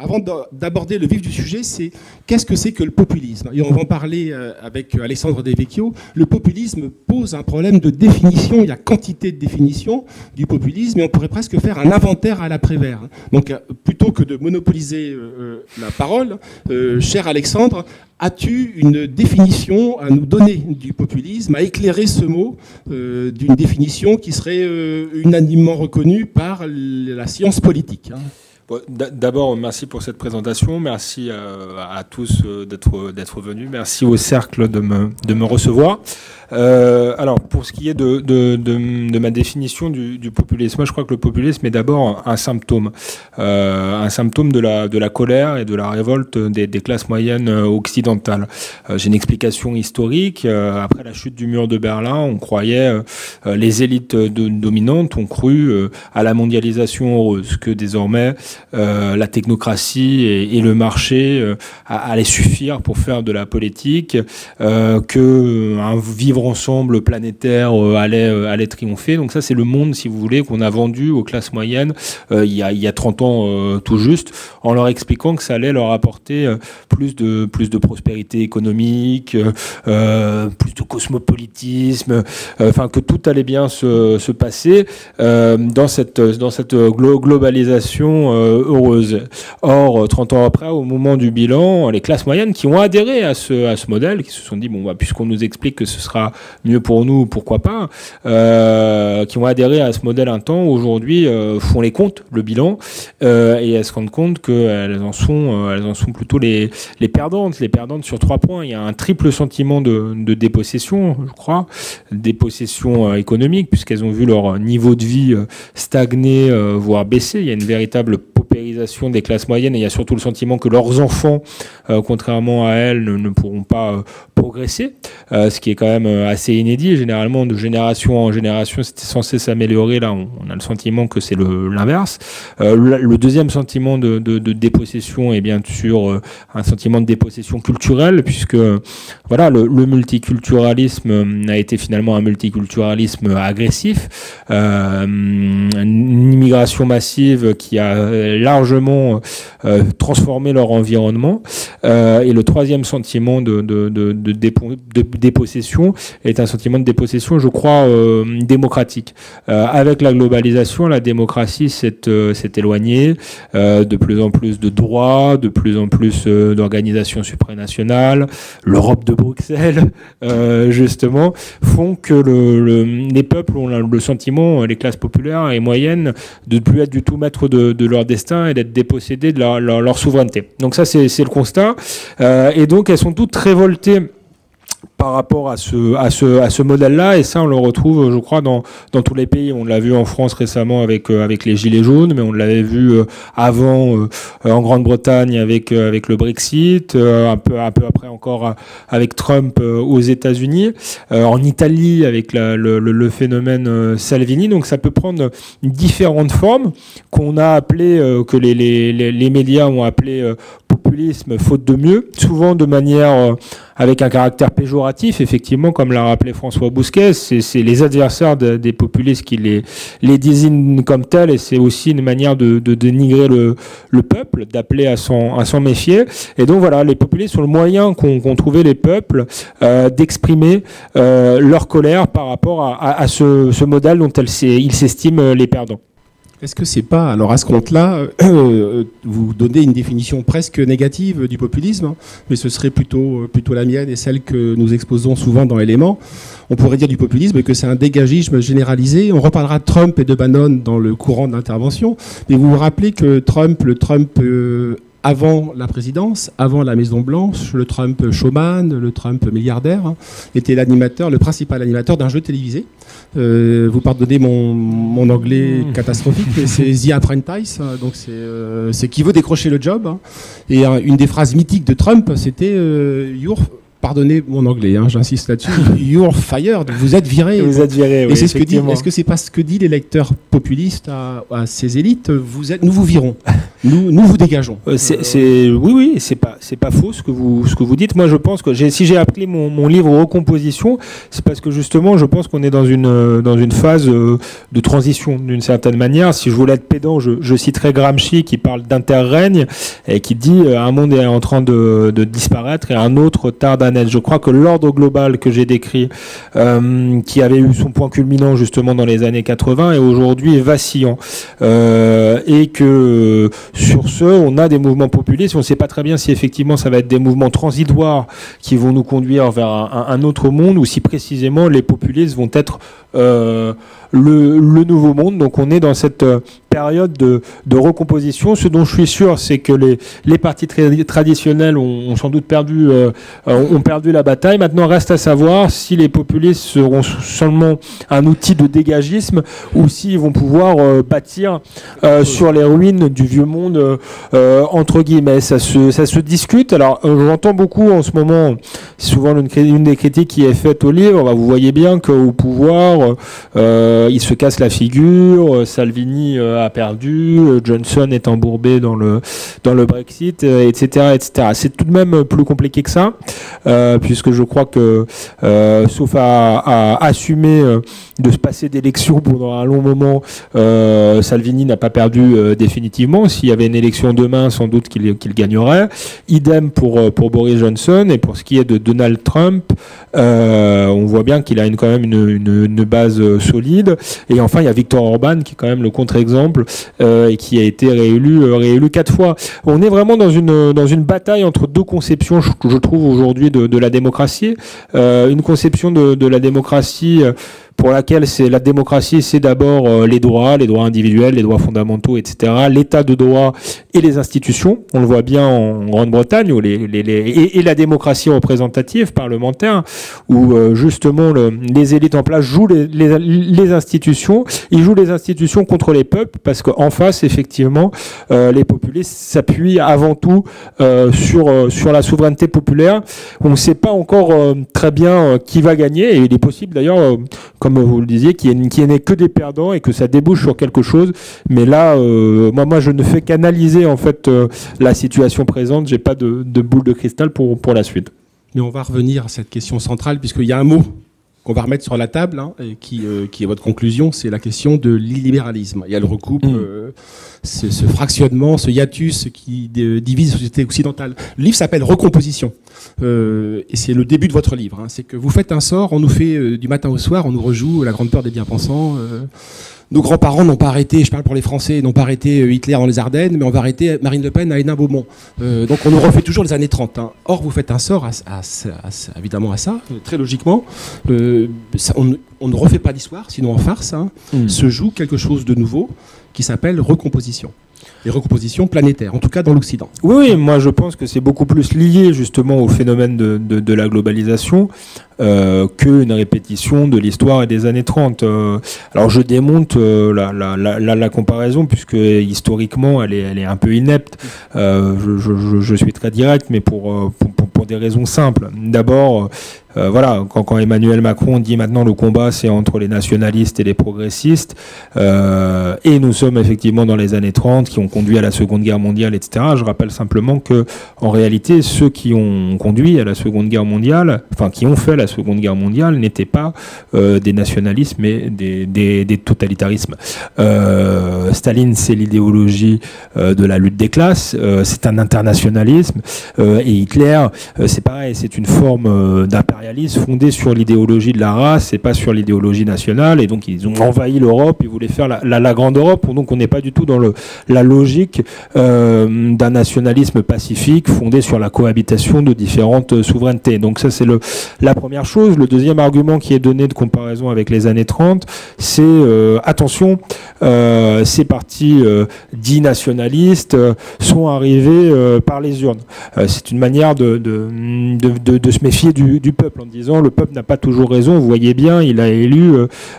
Avant d'aborder le vif du sujet, c'est qu'est-ce que c'est que le populisme? Et on va en parler avec Alessandro De Vecchio. Le populisme pose un problème de définition. Il y a quantité de définitions du populisme et on pourrait presque faire un inventaire à l'après-Vert. Donc, plutôt que de monopoliser la parole, cher Alexandre, as-tu une définition à nous donner du populisme, à éclairer ce mot d'une définition qui serait unanimement reconnue par la science politique, hein? Bon, d'abord, merci pour cette présentation. Merci à tous d'être venus. Merci au Cercle de me recevoir. Alors, pour ce qui est de ma définition du populisme, moi je crois que le populisme est d'abord un symptôme de la colère et de la révolte des classes moyennes occidentales. J'ai une explication historique. Après la chute du mur de Berlin, on croyait, les élites dominantes ont cru à la mondialisation heureuse, que désormais la technocratie et le marché allaient suffire pour faire de la politique, que un vivre ensemble planétaire allait triompher. Donc ça, c'est le monde, si vous voulez, qu'on a vendu aux classes moyennes il y a 30 ans tout juste, en leur expliquant que ça allait leur apporter plus de prospérité économique, plus de cosmopolitisme, enfin que tout allait bien se passer dans cette globalisation heureuse. Or, 30 ans après, au moment du bilan, les classes moyennes qui ont adhéré à ce modèle, qui se sont dit, bon, bah, puisqu'on nous explique que ce sera mieux pour nous, pourquoi pas, qui ont adhéré à ce modèle un temps, aujourd'hui font les comptes, le bilan, et elles se rendent compte qu'elles en sont plutôt les perdantes sur 3 points. Il y a un triple sentiment de dépossession, je crois, dépossession économique, puisqu'elles ont vu leur niveau de vie stagner, voire baisser. Il y a une véritable paupérisation des classes moyennes et il y a surtout le sentiment que leurs enfants, contrairement à elles, ne pourront pas progresser, ce qui est quand même assez inédit. Généralement, de génération en génération, c'était censé s'améliorer. Là, on a le sentiment que c'est l'inverse. Le deuxième sentiment de dépossession est bien sûr un sentiment de dépossession culturelle, puisque voilà, le multiculturalisme a été finalement un multiculturalisme agressif, une immigration massive qui a largement transformé leur environnement. Et le troisième sentiment de dépossession est un sentiment de dépossession, je crois, démocratique. Avec la globalisation, la démocratie s'est éloignée, de plus en plus de droits, de plus en plus d'organisations supranationales, l'Europe de Bruxelles, justement, font que les peuples ont le sentiment, les classes populaires et moyennes, de ne plus être du tout maîtres de leur destin et d'être dépossédés de leur souveraineté. Donc ça, c'est le constat. Et donc, elles sont toutes révoltées par rapport à ce modèle-là, et ça on le retrouve, je crois, dans tous les pays. On l'a vu en France récemment avec les Gilets jaunes, mais on l'avait vu avant en Grande-Bretagne avec le Brexit, un peu après encore avec Trump aux États-Unis, en Italie avec le phénomène Salvini. Donc ça peut prendre différentes formes qu'on a appelé, que les médias ont appelé populisme faute de mieux, souvent de manière avec un caractère péjoratif, effectivement, comme l'a rappelé François Bousquet, c'est les adversaires des populistes qui les désignent comme tels, et c'est aussi une manière de dénigrer le peuple, d'appeler à s'en méfier. Et donc voilà, les populistes sont le moyen qu'ont trouvé les peuples d'exprimer leur colère par rapport à ce modèle dont ils s'estiment les perdants. Est-ce que c'est pas, alors à ce compte-là, vous donnez une définition presque négative du populisme, mais ce serait plutôt la mienne et celle que nous exposons souvent dans Éléments. On pourrait dire du populisme que c'est un dégagisme généralisé. On reparlera de Trump et de Bannon dans le courant d'intervention, mais vous vous rappelez que le Trump avant la présidence, avant la Maison-Blanche, le Trump showman, le Trump milliardaire, était le principal animateur d'un jeu télévisé. Vous pardonnez mon anglais catastrophique, mais c'est The Apprentice, donc c'est qui veut décrocher le job. Et une des phrases mythiques de Trump, c'était pardonnez mon anglais, j'insiste là-dessus, you're fired, vous êtes viré. Vous êtes viré, oui, et c'est ce que dit, est-ce que c'est pas ce que dit l'électeur populiste à ces élites, nous vous virons. Nous vous dégageons. Oui, c'est pas faux ce que vous dites. Moi, je pense que si j'ai appelé mon livre Recomposition, c'est parce que justement, je pense qu'on est dans une phase de transition d'une certaine manière. Si je voulais être pédant, je citerai Gramsci qui parle d'interrègne et qui dit un monde est en train de disparaître et un autre tarde à naître. Je crois que l'ordre global que j'ai décrit, qui avait eu son point culminant justement dans les années 80, et aujourd'hui est vacillant, et que sur ce, on a des mouvements populistes. On ne sait pas très bien si effectivement ça va être des mouvements transitoires qui vont nous conduire vers un autre monde, ou si précisément les populistes vont être le nouveau monde. Donc on est dans cette période de recomposition. Ce dont je suis sûr, c'est que les partis traditionnels ont sans doute perdu la bataille. Maintenant, reste à savoir si les populistes seront seulement un outil de dégagisme ou s'ils vont pouvoir bâtir sur les ruines du vieux monde, entre guillemets. Ça se discute. Alors, j'entends beaucoup en ce moment, souvent une des critiques qui est faite au livre, vous voyez bien qu'au pouvoir, il se casse la figure, Salvini a perdu, Johnson est embourbé dans le Brexit, etc., etc. C'est tout de même plus compliqué que ça, puisque je crois que, sauf à assumer de se passer d'élections pendant un long moment, Salvini n'a pas perdu définitivement. S'il y avait une élection demain, sans doute qu'il gagnerait. Idem pour Boris Johnson. Et pour ce qui est de Donald Trump, on voit bien qu'il a quand même une base solide. Et enfin, il y a Viktor Orban qui est quand même le contre-exemple, et qui a été réélu 4 fois. On est vraiment dans une bataille entre deux conceptions, je trouve, aujourd'hui de la démocratie. Une conception de la démocratie pour laquelle la démocratie, c'est d'abord les droits individuels, les droits fondamentaux, etc., l'état de droit et les institutions. On le voit bien en Grande-Bretagne, où et la démocratie représentative, parlementaire, où justement les élites en place jouent les institutions. Ils jouent les institutions contre les peuples, parce qu'en face, effectivement, les populistes s'appuient avant tout sur la souveraineté populaire. On ne sait pas encore très bien qui va gagner, et il est possible d'ailleurs, comme vous le disiez, qu'il n'y ait que des perdants et que ça débouche sur quelque chose. Mais là, moi, je ne fais qu'analyser en fait la situation présente. J'ai pas de boule de cristal pour la suite. Mais on va revenir à cette question centrale, puisqu'il y a un mot qu'on va remettre sur la table, et qui est votre conclusion, c'est la question de l'illibéralisme. Et elle recoupe ce fractionnement, ce hiatus qui divise la société occidentale. Le livre s'appelle Recomposition. Et c'est le début de votre livre. C'est que vous faites un sort, on nous fait du matin au soir, on nous rejoue La Grande Peur des Bien-Pensants. Nos grands-parents n'ont pas arrêté, je parle pour les Français, n'ont pas arrêté Hitler dans les Ardennes, mais on va arrêter Marine Le Pen à Hénin-Beaumont. Donc on nous refait toujours les années 30. Or, vous faites un sort évidemment à ça, très logiquement. On ne refait pas l'histoire, sinon en farce. Se joue quelque chose de nouveau qui s'appelle recomposition. Et recomposition planétaire, en tout cas dans l'Occident. Oui, moi je pense que c'est beaucoup plus lié justement au phénomène de la globalisation qu'une répétition de l'histoire et des années 30. Alors je démonte la comparaison, puisque historiquement elle est un peu inepte. Je suis très direct, mais pour des raisons simples. D'abord, voilà, quand Emmanuel Macron dit maintenant le combat c'est entre les nationalistes et les progressistes, et nous sommes effectivement dans les années 30 qui ont conduit à la Seconde Guerre mondiale, etc. Je rappelle simplement que en réalité ceux qui ont conduit à la Seconde Guerre mondiale, enfin qui ont fait la Seconde Guerre mondiale, n'étaient pas des nationalismes mais des totalitarismes. Staline, c'est l'idéologie de la lutte des classes, c'est un internationalisme, et Hitler, c'est pareil, c'est une forme d'impérialisme fondée sur l'idéologie de la race et pas sur l'idéologie nationale. Et donc ils ont envahi l'Europe, ils voulaient faire la grande Europe. Donc on n'est pas du tout dans la logique d'un nationalisme pacifique fondé sur la cohabitation de différentes souverainetés. Donc ça c'est la première chose. Le deuxième argument qui est donné de comparaison avec les années 30, c'est attention, ces partis dits nationalistes sont arrivés par les urnes. C'est une manière de se méfier du peuple, en disant le peuple n'a pas toujours raison. Vous voyez bien, il a élu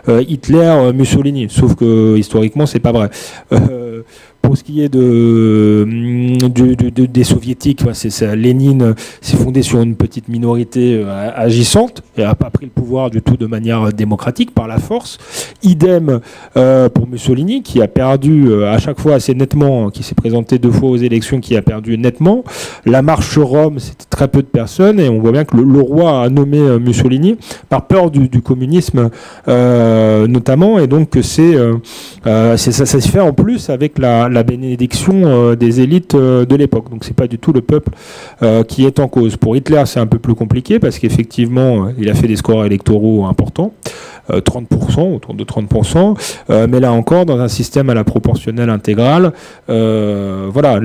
Hitler, Mussolini, sauf que historiquement c'est pas vrai. pour ce qui est des soviétiques, Lénine s'est fondé sur une petite minorité agissante et n'a pas pris le pouvoir du tout de manière démocratique par la force. Idem pour Mussolini, qui a perdu à chaque fois assez nettement, qui s'est présenté 2 fois aux élections, qui a perdu nettement. La marche sur Rome, c'était très peu de personnes, et on voit bien que le roi a nommé Mussolini par peur du communisme notamment, et donc ça se fait en plus avec la bénédiction des élites de l'époque. Donc c'est pas du tout le peuple qui est en cause. Pour Hitler, c'est un peu plus compliqué parce qu'effectivement, il a fait des scores électoraux importants. 30%, autour de 30%, mais là encore, dans un système à la proportionnelle intégrale, voilà,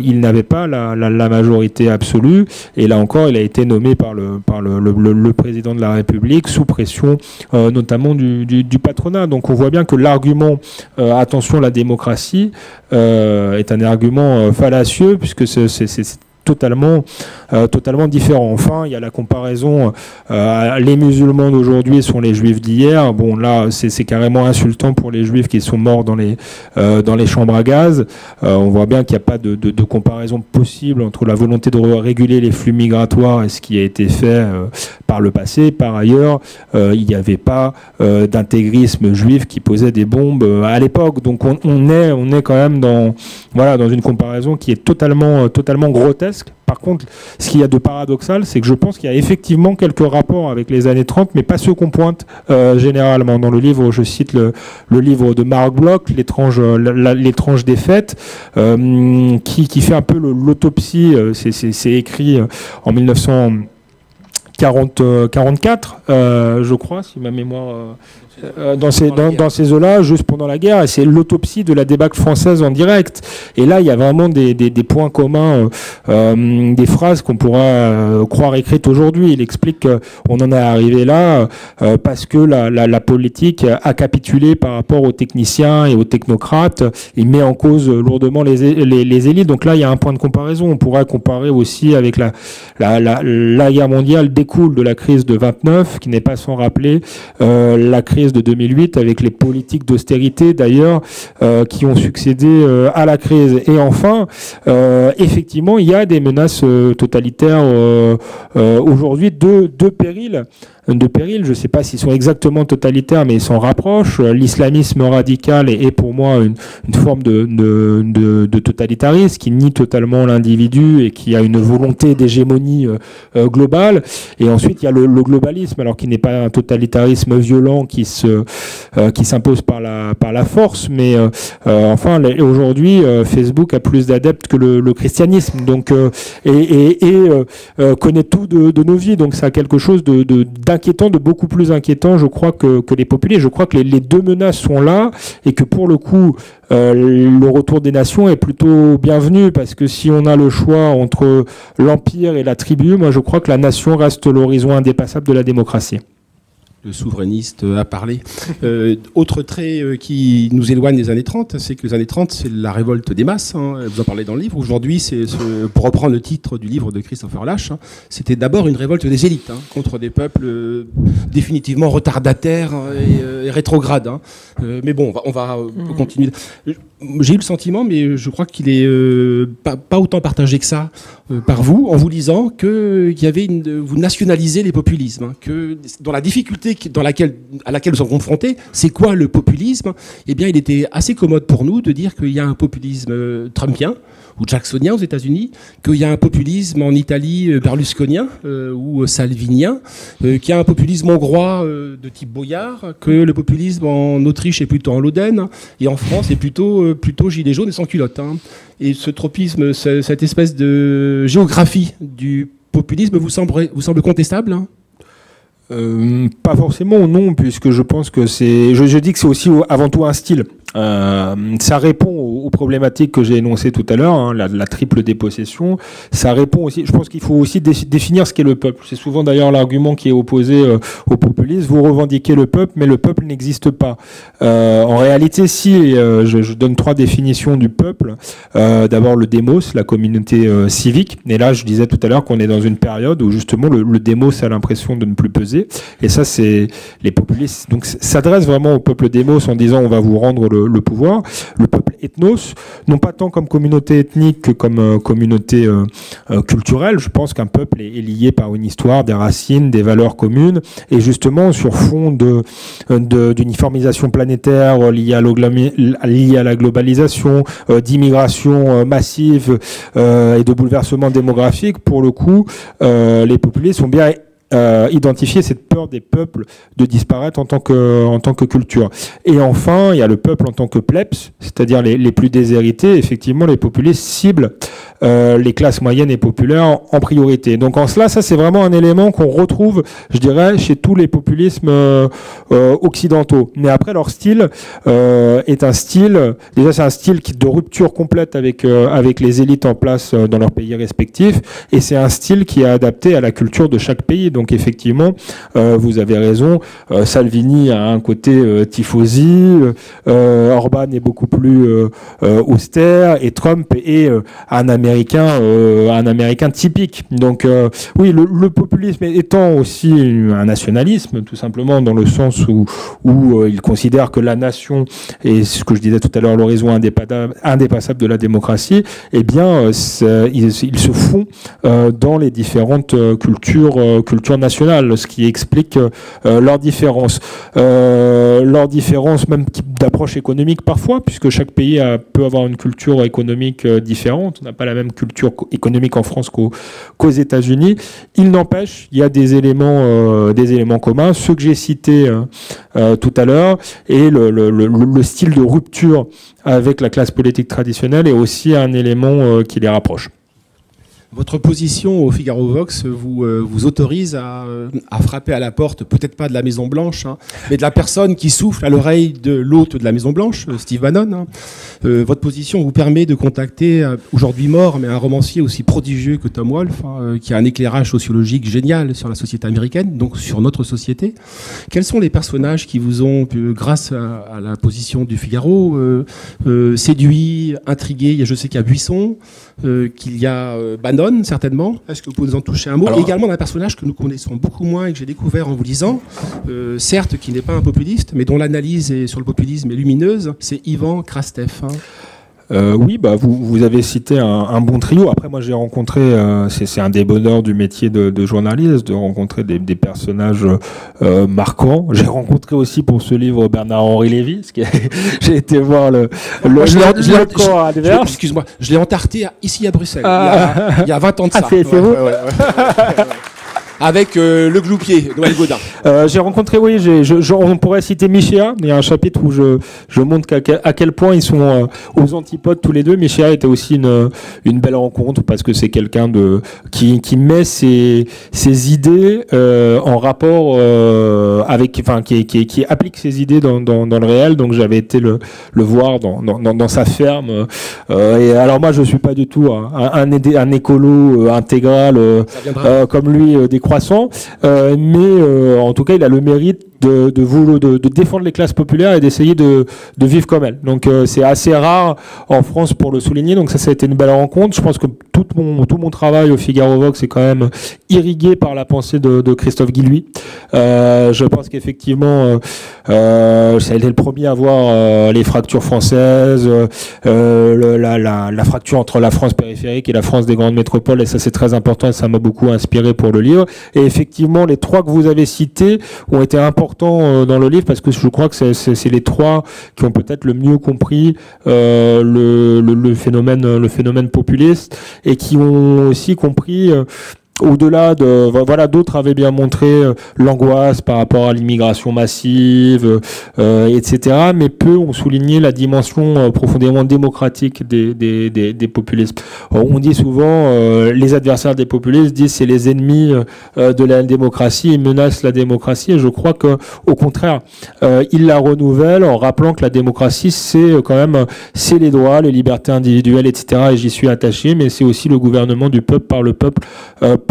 il n'avait pas la majorité absolue, et là encore, il a été nommé par le président de la République sous pression, notamment du patronat. Donc on voit bien que l'argument attention, la démocratie est un argument fallacieux, puisque c'est totalement différent. Enfin, il y a la comparaison, les musulmans d'aujourd'hui sont les juifs d'hier. Bon, là, c'est carrément insultant pour les juifs qui sont morts dans les chambres à gaz. On voit bien qu'il n'y a pas de comparaison possible entre la volonté de réguler les flux migratoires et ce qui a été fait par le passé. Par ailleurs, il n'y avait pas d'intégrisme juif qui posait des bombes à l'époque. Donc on est quand même dans une comparaison qui est totalement grotesque. Par contre, ce qu'il y a de paradoxal, c'est que je pense qu'il y a effectivement quelques rapports avec les années 30, mais pas ceux qu'on pointe généralement. Dans le livre, je cite le livre de Marc Bloch, L'étrange défaite, qui fait un peu l'autopsie. C'est écrit en 1944, je crois, si ma mémoire... dans ces eaux-là, juste pendant la guerre, et c'est l'autopsie de la débâcle française en direct. Et là, il y a vraiment des points communs, des phrases qu'on pourra croire écrites aujourd'hui. Il explique qu'on en est arrivé là parce que la politique a capitulé par rapport aux techniciens et aux technocrates. Il met en cause lourdement les élites. Donc là, il y a un point de comparaison. On pourrait comparer aussi avec la guerre mondiale découle de la crise de 29, qui n'est pas sans rappeler la crise de 2008 avec les politiques d'austérité d'ailleurs qui ont succédé à la crise. Et enfin, effectivement, il y a des menaces totalitaires aujourd'hui, deux périls. Je ne sais pas s'ils sont exactement totalitaires, mais ils s'en rapprochent. L'islamisme radical est pour moi une forme de totalitarisme qui nie totalement l'individu et qui a une volonté d'hégémonie globale. Et ensuite, il y a le globalisme, alors qui n'est pas un totalitarisme violent qui s'impose par la force, mais enfin, aujourd'hui, Facebook a plus d'adeptes que le christianisme, donc connaît tout de nos vies. Donc ça a quelque chose d'inquiétant, de beaucoup plus inquiétant, je crois, que les populistes. Je crois que les deux menaces sont là, et que pour le coup, le retour des nations est plutôt bienvenu, parce que si on a le choix entre l'empire et la tribu, moi je crois que la nation reste l'horizon indépassable de la démocratie. Le souverainiste a parlé. Autre trait qui nous éloigne des années 30, c'est que les années 30, c'est la révolte des masses. Hein. Vous en parlez dans le livre. Aujourd'hui, pour reprendre le titre du livre de Christopher Lasch, hein, c'était d'abord une révolte des élites contre des peuples définitivement retardataires et rétrogrades. Hein. Mais bon, on va continuer. J'ai eu le sentiment, mais je crois qu'il est pas autant partagé que ça par vous, en vous lisant, qu'il y avait vous nationalisez les populismes, hein, que dans la difficulté à laquelle nous sommes confrontés, c'est quoi le populisme? Eh bien, il était assez commode pour nous de dire qu'il y a un populisme trumpien ou jacksonien aux États-Unis, qu'il y a un populisme en Italie berlusconien ou salvinien, qu'il y a un populisme hongrois de type Boyard, que le populisme en Autriche est plutôt en Lodène, et en France est plutôt gilet jaune et sans culotte. Hein. Et ce tropisme, cette espèce de géographie du populisme vous semble contestable, hein? Pas forcément, non, puisque je pense que je dis que c'est aussi avant tout un style. Ça répond aux problématiques que j'ai énoncées tout à l'heure, hein, la triple dépossession. Ça répond aussi, je pense qu'il faut aussi définir ce qu'est le peuple. C'est souvent d'ailleurs l'argument qui est opposé aux populistes. Vous revendiquez le peuple, mais le peuple n'existe pas. En réalité, si je donne 3 définitions du peuple. D'abord le démos, la communauté civique. Et là, je disais tout à l'heure qu'on est dans une période où justement le démos a l'impression de ne plus peser. Et ça, c'est les populistes. Donc, s'adresse vraiment au peuple démos en disant on va vous rendre le pouvoir. Le peuple ethnos, non pas tant comme communauté ethnique que comme communauté culturelle. Je pense qu'un peuple est lié par une histoire, des racines, des valeurs communes, et justement sur fond d'uniformisation planétaire liée à la globalisation, d'immigration massive et de bouleversements démographiques, pour le coup, les populistes sont bien identifier cette peur des peuples de disparaître en tant que culture. Et enfin, il y a le peuple en tant que plebs, c'est-à-dire les plus déshérités. Effectivement, les populistes ciblent les classes moyennes et populaires en priorité. Donc en cela, ça c'est vraiment un élément qu'on retrouve, je dirais, chez tous les populismes occidentaux. Mais après, leur style est un style, déjà c'est un style de rupture complète avec les élites en place dans leurs pays respectifs, et c'est un style qui est adapté à la culture de chaque pays. Donc effectivement, vous avez raison, Salvini a un côté tifosi, Orban est beaucoup plus austère, et Trump est un Américain typique. Donc oui, le populisme étant aussi un nationalisme, tout simplement dans le sens où il considère que la nation est, ce que je disais tout à l'heure, l'horizon indépassable de la démocratie, eh bien ils se font dans les différentes cultures nationales, ce qui explique leur différence même d'approche économique parfois, puisque chaque pays peut avoir une culture économique différente. On n'a pas la même culture économique en France qu'aux États-Unis. Il n'empêche, il y a des éléments communs, ceux que j'ai cités tout à l'heure, et le style de rupture avec la classe politique traditionnelle est aussi un élément qui les rapproche. Votre position au Figaro Vox vous autorise à frapper à la porte, peut-être pas de la Maison Blanche, hein, mais de la personne qui souffle à l'oreille de l'hôte de la Maison Blanche, Steve Bannon. Hein. Votre position vous permet de contacter, aujourd'hui mort, mais un romancier aussi prodigieux que Tom Wolfe, hein, qui a un éclairage sociologique génial sur la société américaine, donc sur notre société. Quels sont les personnages qui vous ont, grâce à la position du Figaro, séduit, intrigué? Je sais qu'il y a Buisson, qu'il y a Bannon, certainement. Est-ce que vous pouvez nous en toucher un mot? Et également d'un personnage que nous connaissons beaucoup moins et que j'ai découvert en vous lisant, certes qui n'est pas un populiste, mais dont l'analyse sur le populisme est lumineuse, c'est Ivan Krastev. Hein. Oui, bah vous avez cité un bon trio. Après, moi, j'ai rencontré, c'est un des bonheurs du métier de journaliste, de rencontrer des personnages marquants. J'ai rencontré aussi pour ce livre Bernard-Henri Lévy, parce que j'ai été voir le camp adverse. Excuse-moi, je l'ai entarté ici à Bruxelles, il y a 20 ans de ça. C'est vous avec le gloupier, Noël Gaudin. J'ai rencontré, oui, on pourrait citer Michéa. Il y a un chapitre où je montre à quel point ils sont aux antipodes tous les deux. Michéa était aussi une belle rencontre parce que c'est quelqu'un qui met ses idées en rapport qui applique ses idées dans le réel. Donc j'avais été le voir dans sa ferme. Et alors moi je suis pas du tout un écolo intégral comme lui décroissant, mais en tout cas il a le mérite de défendre les classes populaires et d'essayer de vivre comme elles. Donc c'est assez rare en France pour le souligner. Donc ça a été une belle rencontre. Je pense que tout mon travail au Figaro Vox est quand même irrigué par la pensée de Christophe Guilluy. Je pense qu'effectivement ça a été le premier à voir les fractures françaises, la fracture entre la France périphérique et la France des grandes métropoles, et ça c'est très important et ça m'a beaucoup inspiré pour le livre. Et effectivement les trois que vous avez cités ont été importants dans le livre parce que je crois que c'est les trois qui ont peut-être le mieux compris le phénomène populiste et qui ont aussi compris au-delà d'autres avaient bien montré l'angoisse par rapport à l'immigration massive, etc. Mais peu ont souligné la dimension profondément démocratique des populistes. On dit souvent, les adversaires des populistes disent c'est les ennemis de la démocratie, ils menacent la démocratie. Et je crois que, au contraire, ils la renouvellent en rappelant que la démocratie, c'est quand même, c'est les droits, les libertés individuelles, etc. Et j'y suis attaché, mais c'est aussi le gouvernement du peuple par le peuple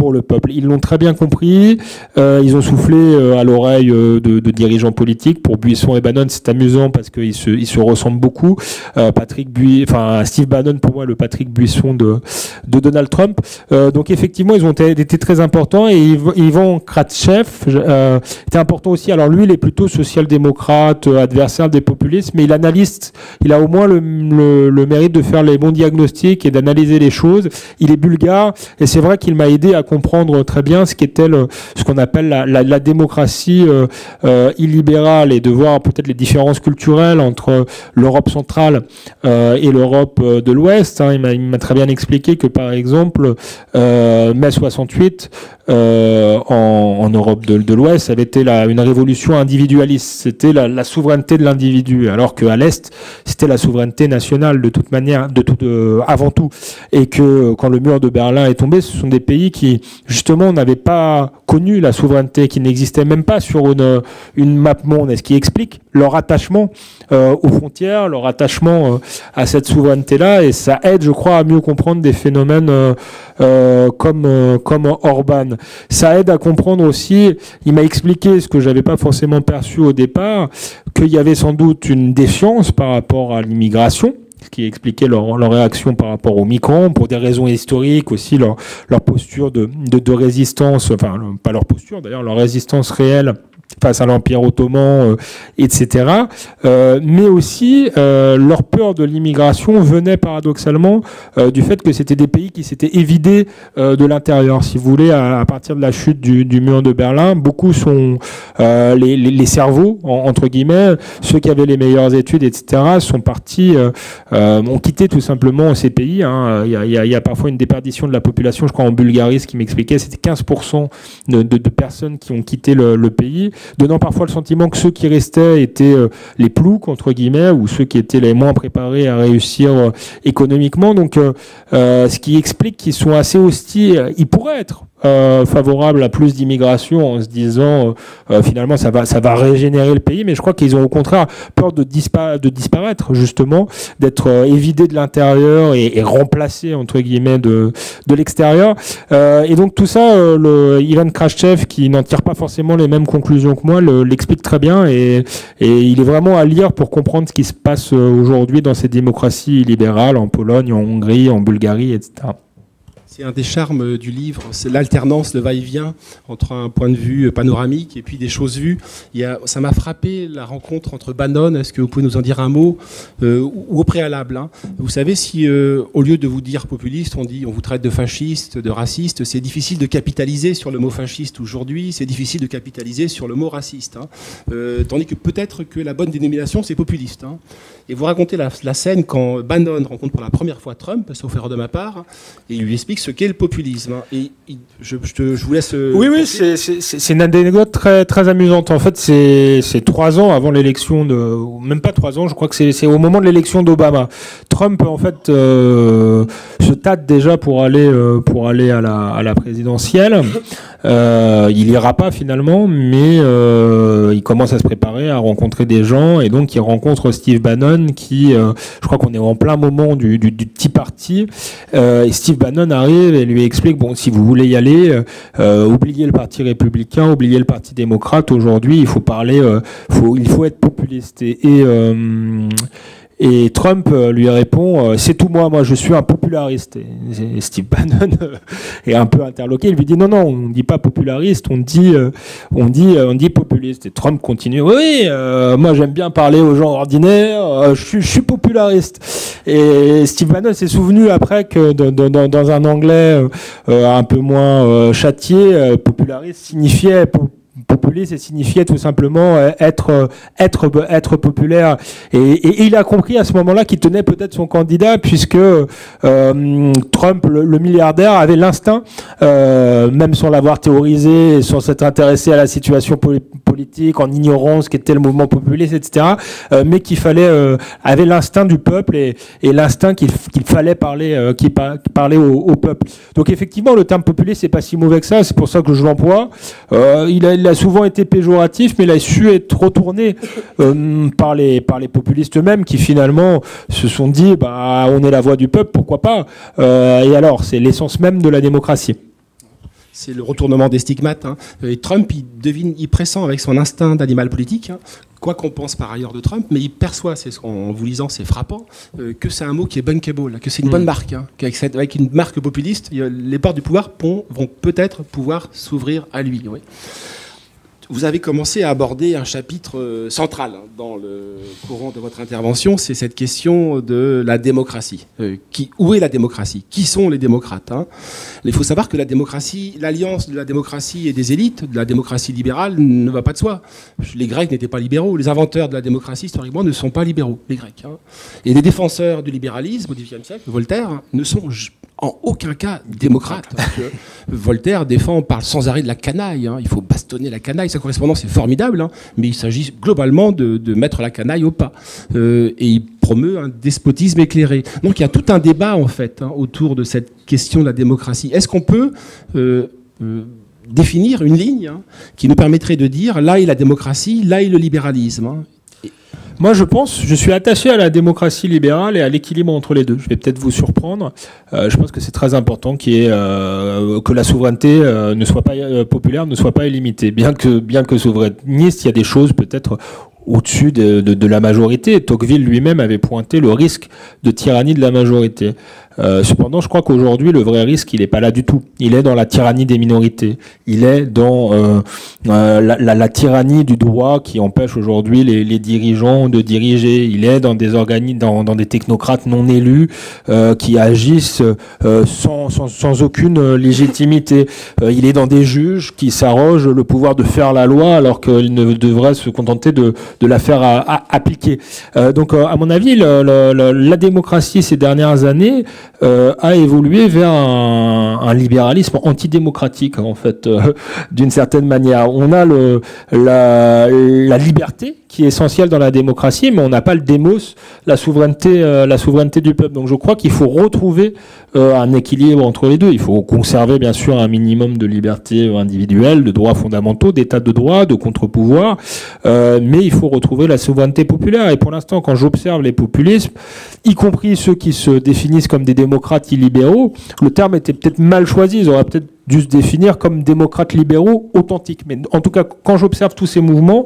pour le peuple. Ils l'ont très bien compris. Ils ont soufflé à l'oreille de dirigeants politiques. Pour Buisson et Bannon, c'est amusant parce qu'ils se ressemblent beaucoup. Steve Bannon, pour moi, le Patrick Buisson de Donald Trump. Donc effectivement, ils ont été très importants. Et Ivan Krastev était important aussi. Alors lui, il est plutôt social-démocrate, adversaire des populistes, mais il a au moins le mérite de faire les bons diagnostics et d'analyser les choses. Il est bulgare et c'est vrai qu'il m'a aidé à comprendre très bien ce qu'était ce qu'on appelle la démocratie illibérale et de voir peut-être les différences culturelles entre l'Europe centrale et l'Europe de l'Ouest. Il m'a très bien expliqué que par exemple mai 68 en Europe de l'Ouest, ça avait été une révolution individualiste. C'était la souveraineté de l'individu, alors qu'à l'Est, c'était la souveraineté nationale de toute manière, avant tout. Et que quand le mur de Berlin est tombé, ce sont des pays qui, justement, n'avaient pas connu la souveraineté, qui n'existaient même pas sur une map monde. Et ce qui explique leur attachement aux frontières, leur attachement à cette souveraineté-là. Et ça aide, je crois, à mieux comprendre des phénomènes comme Orban. Ça aide à comprendre aussi, il m'a expliqué ce que j'avais pas forcément perçu au départ, qu'il y avait sans doute une défiance par rapport à l'immigration, ce qui expliquait leur réaction par rapport aux migrants, pour des raisons historiques aussi, leur posture de résistance, enfin pas leur posture d'ailleurs, leur résistance réelle face à l'Empire ottoman, etc. Mais aussi, leur peur de l'immigration venait paradoxalement du fait que c'était des pays qui s'étaient évidés de l'intérieur. Si vous voulez, à partir de la chute du mur de Berlin, beaucoup sont les cerveaux, entre guillemets, ceux qui avaient les meilleures études, etc., sont partis, ont quitté tout simplement ces pays. Il y a parfois une déperdition de la population, je crois en Bulgarie, ce qui m'expliquait, c'était 15% de personnes qui ont quitté le pays, donnant parfois le sentiment que ceux qui restaient étaient les ploucs, entre guillemets, ou ceux qui étaient les moins préparés à réussir économiquement. Donc, ce qui explique qu'ils sont assez hostiles. Ils pourraient être favorables à plus d'immigration en se disant finalement ça va régénérer le pays, mais je crois qu'ils ont au contraire peur de disparaître, justement, d'être évidés de l'intérieur et remplacés, entre guillemets, de l'extérieur. Et donc tout ça, Ivan Krastev, qui n'en tire pas forcément les mêmes conclusions que moi, l'explique très bien, et il est vraiment à lire pour comprendre ce qui se passe aujourd'hui dans ces démocraties libérales, en Pologne, en Hongrie, en Bulgarie, etc. C'est un des charmes du livre, c'est l'alternance, le va-et-vient entre un point de vue panoramique et puis des choses vues. Ça m'a frappé la rencontre entre Bannon, est-ce que vous pouvez nous en dire un mot, ou au préalable, hein. Vous savez, si au lieu de vous dire populiste, on vous traite de fasciste, de raciste, c'est difficile de capitaliser sur le mot fasciste aujourd'hui, c'est difficile de capitaliser sur le mot raciste, hein. Tandis que peut-être que la bonne dénomination, c'est populiste, hein. Et vous racontez la scène quand Bannon rencontre pour la première fois Trump, sauf erreur de ma part, et il lui explique ce qu'est le populisme. Et je vous laisse... Oui, c'est une anecdote très, très amusante. En fait, c'est 3 ans avant l'élection même pas 3 ans, je crois que c'est au moment de l'élection d'Obama. Trump, en fait, se tâte déjà pour aller à la présidentielle. Il ira pas finalement, mais il commence à se préparer à rencontrer des gens, et donc il rencontre Steve Bannon qui, je crois qu'on est en plein moment du Tea Party, et Steve Bannon arrive et lui explique, bon, si vous voulez y aller, oubliez le parti républicain, oubliez le parti démocrate, aujourd'hui il faut parler, il faut être populiste, et Trump lui répond, c'est tout moi je suis un populariste. Et Steve Bannon est un peu interloqué, il lui dit non, on dit pas populariste, on dit populiste. Et Trump continue, oui, moi j'aime bien parler aux gens ordinaires, je suis populariste. Et Steve Bannon s'est souvenu après que dans un anglais un peu moins châtié, populariste signifiait populiste, et signifiait tout simplement être populaire, et il a compris à ce moment-là qu'il tenait peut-être son candidat, puisque Trump, le milliardaire, avait l'instinct, même sans l'avoir théorisé et sans s'être intéressé à la situation politique, en ignorant ce qu'était le mouvement populiste, etc., mais avait l'instinct du peuple, et l'instinct qu'il fallait parler au peuple. Donc effectivement, le terme populiste, c'est pas si mauvais que ça, c'est pour ça que je l'emploie. Il a souvent été péjoratif, mais il a su être retourné par les populistes eux-mêmes, qui finalement se sont dit, on est la voix du peuple, pourquoi pas. Et alors, c'est l'essence même de la démocratie. c'est le retournement des stigmates. Hein. Et Trump, il pressent avec son instinct d'animal politique, hein, quoi qu'on pense par ailleurs de Trump, mais il perçoit, en vous lisant, c'est frappant, que c'est un mot qui est bankable, que c'est une bonne marque, hein, qu'avec une marque populiste, les portes du pouvoir vont peut-être pouvoir s'ouvrir à lui. Oui. Vous avez commencé à aborder un chapitre central dans le courant de votre intervention, c'est cette question de la démocratie. Où est la démocratie? Qui sont les démocrates, hein? Il faut savoir que la démocratie, l'alliance de la démocratie et des élites, de la démocratie libérale, ne va pas de soi. Les Grecs n'étaient pas libéraux. Les inventeurs de la démocratie, historiquement, ne sont pas libéraux, les Grecs. Hein. Et les défenseurs du libéralisme au XVIIIe siècle, Voltaire, ne sont en aucun cas démocrate. Voltaire parle sans arrêt de la canaille. Hein. Il faut bastonner la canaille. Sa correspondance est formidable, hein, mais il s'agit globalement de mettre la canaille au pas. Et il promeut un despotisme éclairé. Donc il y a tout un débat en fait, hein, autour de cette question de la démocratie. Est-ce qu'on peut définir une ligne, hein, qui nous permettrait de dire là est la démocratie, là est le libéralisme, hein. Moi, je suis attaché à la démocratie libérale et à l'équilibre entre les deux. Je vais peut-être vous surprendre. Je pense que c'est très important que la souveraineté ne soit pas populaire, ne soit pas illimitée. Bien que souverainiste, il y a des choses peut-être au-dessus de la majorité. Tocqueville lui-même avait pointé le risque de tyrannie de la majorité. Cependant, je crois qu'aujourd'hui, le vrai risque, il n'est pas là du tout. Il est dans la tyrannie des minorités. Il est dans la tyrannie du droit qui empêche aujourd'hui les dirigeants de diriger. Il est dans des dans des technocrates non élus qui agissent sans aucune légitimité. Il est dans des juges qui s'arrogent le pouvoir de faire la loi alors qu'ils ne devraient se contenter de la faire appliquer. Donc, à mon avis, la démocratie ces dernières années a évolué vers un libéralisme antidémocratique, en fait, d'une certaine manière. On a la liberté qui est essentielle dans la démocratie, mais on n'a pas le démos, la souveraineté du peuple. Donc je crois qu'il faut retrouver un équilibre entre les deux. Il faut conserver bien sûr un minimum de liberté individuelle, de droits fondamentaux, d'état de droit, de contre-pouvoir, mais il faut retrouver la souveraineté populaire. Et pour l'instant, quand j'observe les populismes, y compris ceux qui se définissent comme des démocrates illibéraux, le terme était peut-être mal choisi. Ils auraient peut-être dû se définir comme démocrates libéraux authentiques. Mais en tout cas, quand j'observe tous ces mouvements,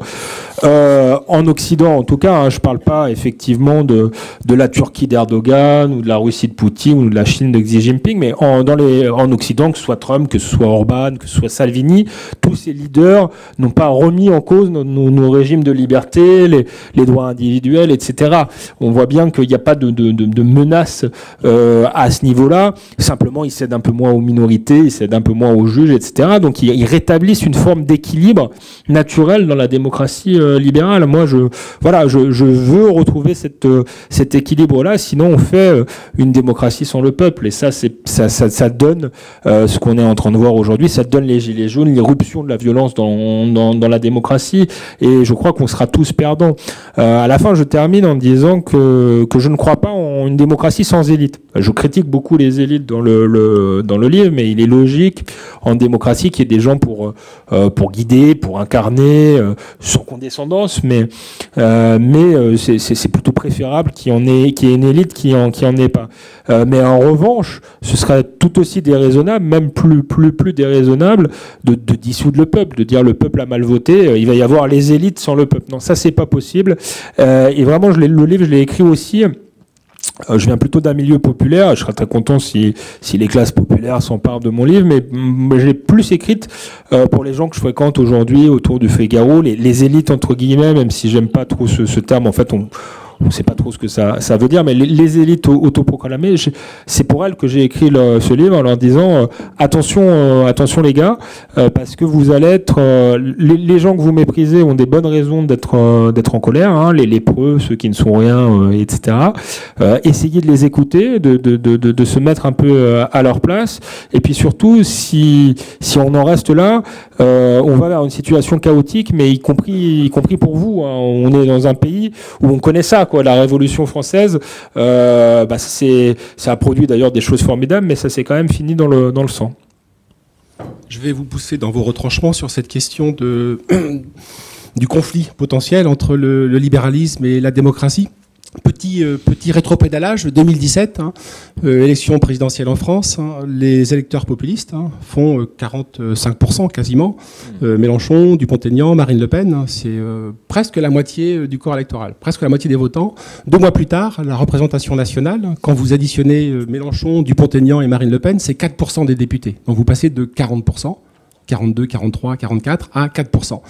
en Occident, en tout cas, hein, je ne parle pas effectivement de la Turquie d'Erdogan ou de la Russie de Poutine ou de la Chine de Xi Jinping, mais en Occident, que ce soit Trump, que ce soit Orban, que ce soit Salvini, tous ces leaders n'ont pas remis en cause nos régimes de liberté, les droits individuels, etc. On voit bien qu'il n'y a pas de menace à ce niveau-là. Simplement, ils cèdent un peu moins aux minorités, ils cèdent un peu moins aux juges, etc. Donc, ils rétablissent une forme d'équilibre naturel dans la démocratie libérale. Moi, je veux retrouver cet équilibre-là. Sinon, on fait une démocratie sans le peuple. Et ça donne ce qu'on est en train de voir aujourd'hui. Ça donne les gilets jaunes, l'irruption de la violence dans la démocratie. Et je crois qu'on sera tous perdants. À la fin, je termine en disant que je ne crois pas en une démocratie sans élite. Je critique beaucoup les élites dans le livre, mais il est logique en démocratie qu'il y ait des gens pour guider, pour incarner, sans condescendance, mais c'est plutôt préférable qu'il y ait une élite qui en ait pas. Mais en revanche, ce serait tout aussi déraisonnable, même plus déraisonnable, de dissoudre le peuple, de dire le peuple a mal voté, il va y avoir les élites sans le peuple. Non, ça c'est pas possible. Et vraiment, le livre, je l'ai écrit aussi. Je viens plutôt d'un milieu populaire. Je serais très content si les classes populaires s'emparent de mon livre, mais je l'ai plus écrite pour les gens que je fréquente aujourd'hui autour du Figaro, les élites entre guillemets, même si j'aime pas trop ce terme. En fait, on ne sait pas trop ce que ça veut dire, mais les élites autoproclamées, c'est pour elles que j'ai écrit ce livre en leur disant attention les gars, parce que vous allez être les gens que vous méprisez ont des bonnes raisons d'être en colère, hein, les lépreux, ceux qui ne sont rien, etc. Essayez de les écouter, de se mettre un peu à leur place, et puis surtout si on en reste là, on va vers une situation chaotique, mais y compris pour vous, hein. On est dans un pays où on connaît ça, quoi. La Révolution française, ça a produit d'ailleurs des choses formidables, mais ça s'est quand même fini dans le sang. Je vais vous pousser dans vos retranchements sur cette question du conflit potentiel entre le libéralisme et la démocratie. Petit rétropédalage, 2017, élection présidentielle en France, les électeurs populistes font 45% quasiment. Mélenchon, Dupont-Aignan, Marine Le Pen, c'est presque la moitié du corps électoral, presque la moitié des votants. 2 mois plus tard, la représentation nationale, quand vous additionnez Mélenchon, Dupont-Aignan et Marine Le Pen, c'est 4% des députés. Donc vous passez de 40%. 42, 43, 44 à 4%.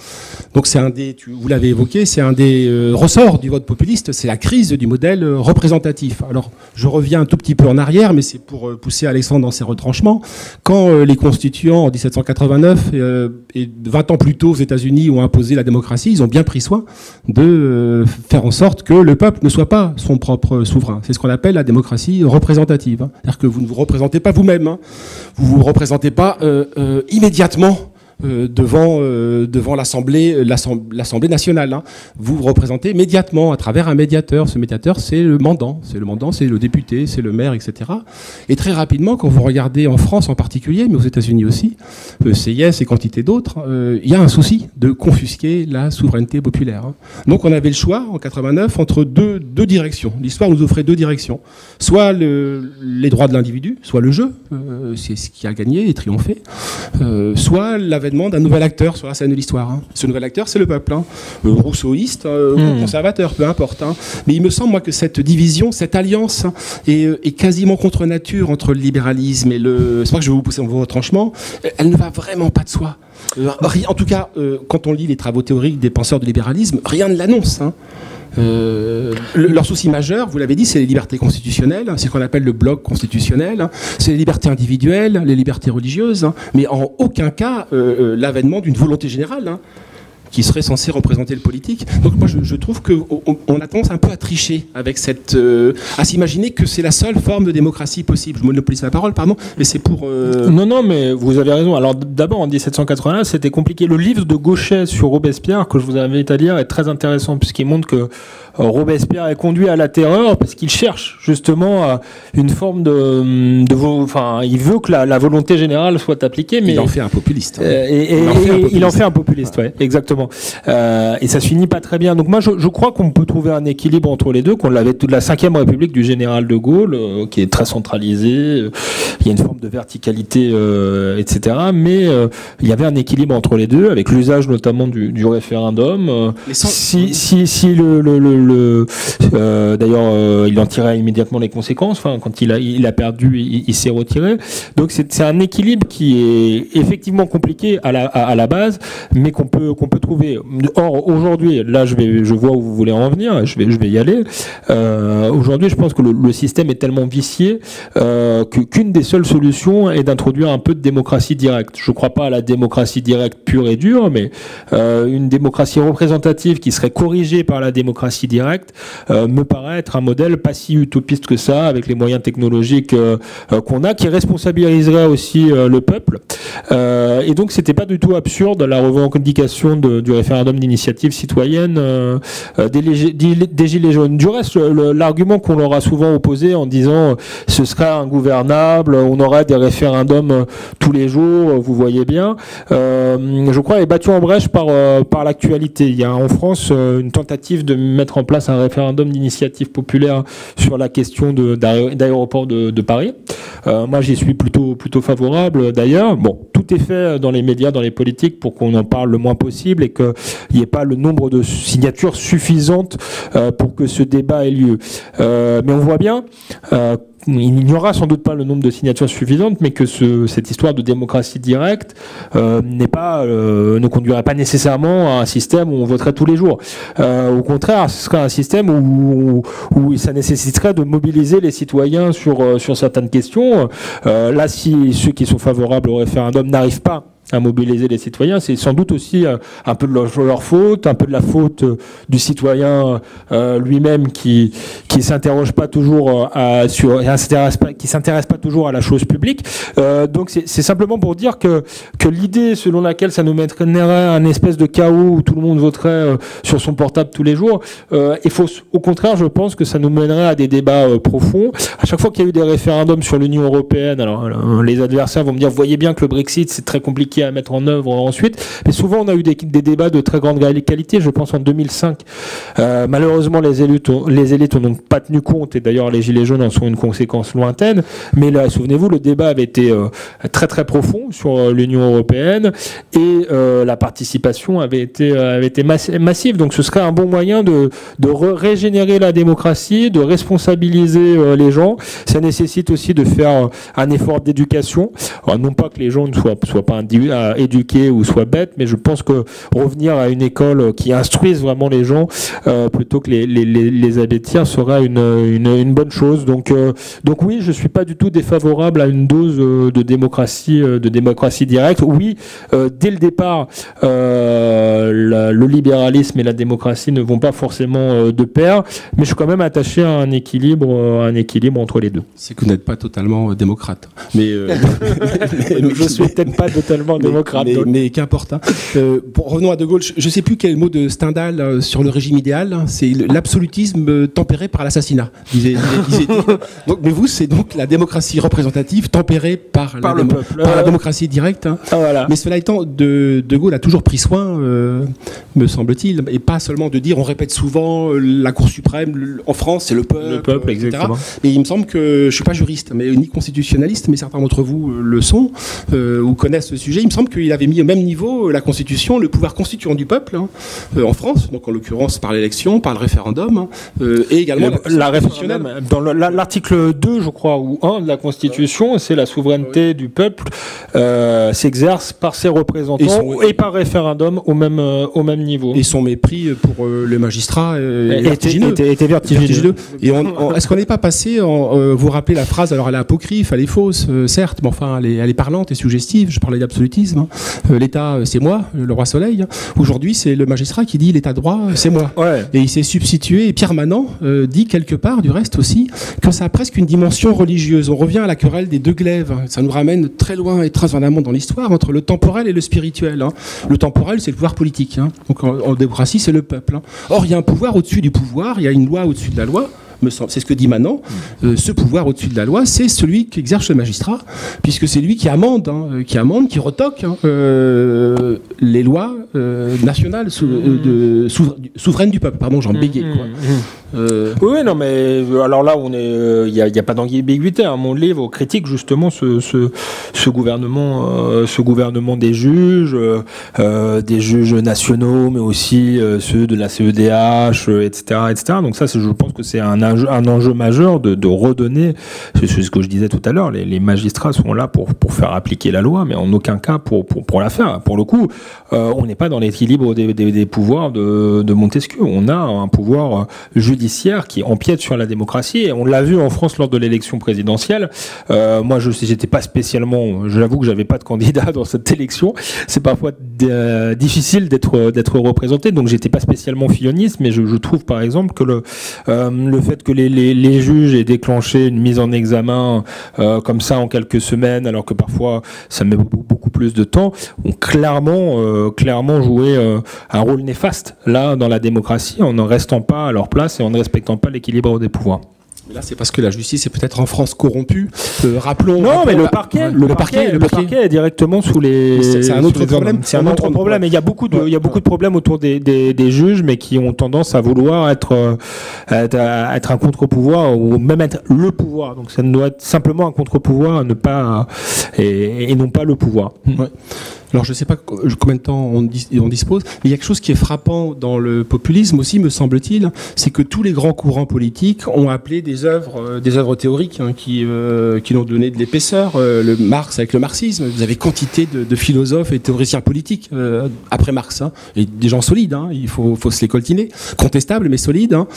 Donc c'est vous l'avez évoqué, c'est un des ressorts du vote populiste, c'est la crise du modèle représentatif. Alors je reviens un tout petit peu en arrière, mais c'est pour pousser Alexandre dans ses retranchements. Quand les constituants en 1789 et 20 ans plus tôt aux États-Unis ont imposé la démocratie, ils ont bien pris soin de faire en sorte que le peuple ne soit pas son propre souverain. C'est ce qu'on appelle la démocratie représentative. C'est-à-dire que vous ne vous représentez pas vous-même, vous ne vous représentez pas immédiatement devant l'Assemblée nationale. Vous vous représentez immédiatement à travers un médiateur. Ce médiateur, c'est le mandant. C'est le député, c'est le maire, etc. Et très rapidement, quand vous regardez en France en particulier, mais aux États-Unis aussi, CIS et quantité d'autres, il y a un souci de confisquer la souveraineté populaire. Donc on avait le choix, en 89, entre deux directions. L'histoire nous offrait 2 directions. Soit les droits de l'individu, soit le jeu, c'est ce qui a gagné et triomphé, soit l'avènement d'un nouvel acteur sur la scène de l'histoire. Ce nouvel acteur, c'est le peuple. Rousseauiste, ou conservateur, peu importe. Mais il me semble, moi, que cette division, cette alliance est quasiment contre nature entre le libéralisme et c'est pas que je vais vous pousser dans vos retranchements, elle ne va vraiment pas de soi. En tout cas, quand on lit les travaux théoriques des penseurs du libéralisme, rien ne l'annonce. Leur souci majeur, vous l'avez dit, c'est les libertés constitutionnelles, c'est ce qu'on appelle le bloc constitutionnel, c'est les libertés individuelles, les libertés religieuses, mais en aucun cas l'avènement d'une volonté générale qui serait censée représenter le politique. Donc moi je trouve qu'on a tendance un peu à tricher avec à s'imaginer que c'est la seule forme de démocratie possible. Je monopolise la parole, pardon, mais c'est pour... Non, mais vous avez raison. Alors d'abord, en 1789, c'était compliqué. Le livre de Gauchet sur Robespierre, que je vous invite à lire, est très intéressant, puisqu'il montre que Robespierre est conduit à la terreur parce qu'il cherche justement une forme il veut que la volonté générale soit appliquée, mais il en fait un populiste. Il en fait un populiste, ouais, exactement. Et ça se finit pas très bien. Donc moi, je crois qu'on peut trouver un équilibre entre les deux, qu'on l'avait toute la 5e République du général de Gaulle, qui est très centralisée. Il y a une forme de verticalité, etc. Mais il y avait un équilibre entre les deux, avec l'usage notamment du référendum. D'ailleurs, il en tirait immédiatement les conséquences. Enfin, quand il a perdu, il s'est retiré. Donc c'est un équilibre qui est effectivement compliqué à la base, mais qu'on peut trouver. Or aujourd'hui, là, je vois où vous voulez en venir. Je vais y aller. Aujourd'hui, je pense que le système est tellement vicié qu'une des seules solutions est d'introduire un peu de démocratie directe. Je ne crois pas à la démocratie directe pure et dure, mais une démocratie représentative qui serait corrigée par la démocratie directe me paraît être un modèle pas si utopiste que ça, avec les moyens technologiques qu'on a, qui responsabiliserait aussi le peuple. Et donc c'était pas du tout absurde la revendication du référendum d'initiative citoyenne des Gilets jaunes. Du reste, l'argument qu'on leur a souvent opposé en disant ce serait ingouvernable, on aurait des référendums tous les jours, vous voyez bien, je crois est battu en brèche par l'actualité. Il y a en France une tentative de mettre en place un référendum d'initiative populaire sur la question d'aéroport de Paris. Moi, j'y suis plutôt favorable d'ailleurs. Bon, tout est fait dans les médias, dans les politiques pour qu'on en parle le moins possible et qu'il n'y ait pas le nombre de signatures suffisantes pour que ce débat ait lieu. Mais on voit bien il n'y aura sans doute pas le nombre de signatures suffisantes, mais que cette histoire de démocratie directe ne conduirait pas nécessairement à un système où on voterait tous les jours. Au contraire, ce serait un système où ça nécessiterait de mobiliser les citoyens sur certaines questions. Là, si ceux qui sont favorables au référendum n'arrivent pas à mobiliser les citoyens, c'est sans doute aussi un peu de leur faute, un peu de la faute du citoyen lui-même qui s'interroge pas toujours qui s'intéresse pas toujours à la chose publique. Donc c'est simplement pour dire que l'idée selon laquelle ça nous mettrait un espèce de chaos où tout le monde voterait sur son portable tous les jours est fausse. Au contraire, je pense que ça nous mènerait à des débats profonds. À chaque fois qu'il y a eu des référendums sur l'Union européenne, alors les adversaires vont me dire, vous voyez bien que le Brexit c'est très compliqué à mettre en œuvre ensuite. Mais souvent, on a eu des débats de très grande qualité. Je pense en 2005. Malheureusement, les élites ont donc pas tenu compte, et d'ailleurs les Gilets jaunes en sont une conséquence lointaine. Mais là, souvenez-vous, le débat avait été très très profond sur l'Union européenne, et la participation avait été massive. Donc ce serait un bon moyen de régénérer la démocratie, de responsabiliser les gens. Ça nécessite aussi de faire un effort d'éducation. Alors, non pas que les gens ne soient pas éduqués ou soient bêtes, mais je pense que revenir à une école qui instruise vraiment les gens plutôt que les abêtir sera une bonne chose. Donc oui, je suis pas du tout défavorable à une dose de démocratie directe. Oui, dès le départ, le libéralisme et la démocratie ne vont pas forcément de pair, mais je suis quand même attaché à un équilibre entre les deux. C'est que vous n'êtes pas totalement démocrate. Mais je suis peut-être pas totalement démocrate. Mais qu'importe. Hein. Revenons à De Gaulle. Je ne sais plus quel mot de Stendhal sur le régime idéal. C'est l'absolutisme tempéré par l'assassinat. Donc, mais vous, c'est donc la démocratie représentative tempérée par le peuple, par la démocratie directe. Hein. Ah, voilà. Mais cela étant, De Gaulle a toujours pris soin, me semble-t-il, et pas seulement de dire, on répète souvent, la Cour suprême en France, c'est le peuple, etc. Exactement. Et il me semble que, je ne suis pas juriste, mais ni constitutionnaliste, mais certains d'entre vous le sont, ou connaissent ce sujet. Il me semble qu'il avait mis au même niveau la Constitution, le pouvoir constituant du peuple, hein, en France, donc en l'occurrence par l'élection, par le référendum, hein, et également la référendum. Dans l'article 2, je crois, ou 1 de la Constitution, c'est la souveraineté du peuple s'exerce par ses représentants et par référendum au même niveau. Et son mépris pour les magistrats était vertigineux. Et est-ce qu'on n'est pas passé, vous rappelez la phrase, alors elle est apocryphe, elle est fausse, certes, mais enfin elle est parlante et suggestive, je parlais d'absolutisme, hein. L'État c'est moi, le roi soleil, hein. Aujourd'hui c'est le magistrat qui dit l'État de droit c'est moi. Ouais. Et il s'est substitué, et Pierre Manant dit quelque part du reste aussi, que ça a presque une dimension religieuse. On revient à la querelle des deux glaives, ça nous ramène très loin et très en amont dans l'histoire, entre le temporel et le spirituel, hein. Le temporel c'est le pouvoir politique, hein. Donc en démocratie c'est le peuple, hein. Or il y a un pouvoir au-dessus du pouvoir, il y a une loi au-dessus de la loi. C'est ce que dit Manant. Ce pouvoir au-dessus de la loi, c'est celui qu'exerce le magistrat, puisque c'est lui qui amende, hein, qui retoque, hein, les lois nationales souveraines du peuple. Pardon, j'en bégayais, quoi. Oui, non, mais alors là, il n'y a pas d'ambiguïté. Hein. Mon livre critique justement ce gouvernement des juges nationaux, mais aussi ceux de la CEDH, etc., etc. Donc ça, je pense que c'est un enjeu majeur de redonner, c'est ce que je disais tout à l'heure, les magistrats sont là pour faire appliquer la loi, mais en aucun cas pour la faire. Pour le coup, on n'est pas dans l'équilibre des pouvoirs de Montesquieu. On a un pouvoir judiciaire qui empiète sur la démocratie, et on l'a vu en France lors de l'élection présidentielle. Moi, j'étais pas spécialement, j'avoue que j'avais pas de candidat dans cette élection. C'est parfois difficile d'être représenté, donc j'étais pas spécialement filoniste, mais je trouve par exemple que le fait que les juges aient déclenché une mise en examen comme ça en quelques semaines, alors que parfois ça met beaucoup plus de temps, ont clairement joué un rôle néfaste là dans la démocratie, en ne restant pas à leur place et en ne respectant pas l'équilibre des pouvoirs. Mais là, c'est parce que la justice est peut-être en France corrompue. Rappelons. Non, mais le parquet est directement sous les. C'est un autre problème. C'est un autre problème. Et il y a beaucoup de problèmes autour des juges, mais qui ont tendance à vouloir être un contre-pouvoir ou même être le pouvoir. Donc ça doit être simplement un contre-pouvoir, et non pas le pouvoir. Ouais. Alors je ne sais pas combien de temps on dispose, mais il y a quelque chose qui est frappant dans le populisme aussi, me semble-t-il, c'est que tous les grands courants politiques ont appelé des œuvres théoriques, hein, qui l'ont donné de l'épaisseur. Le Marx avec le marxisme, vous avez quantité de philosophes et théoriciens politiques après Marx, hein, et des gens solides, hein, il faut se les coltiner, contestables mais solides. Hein.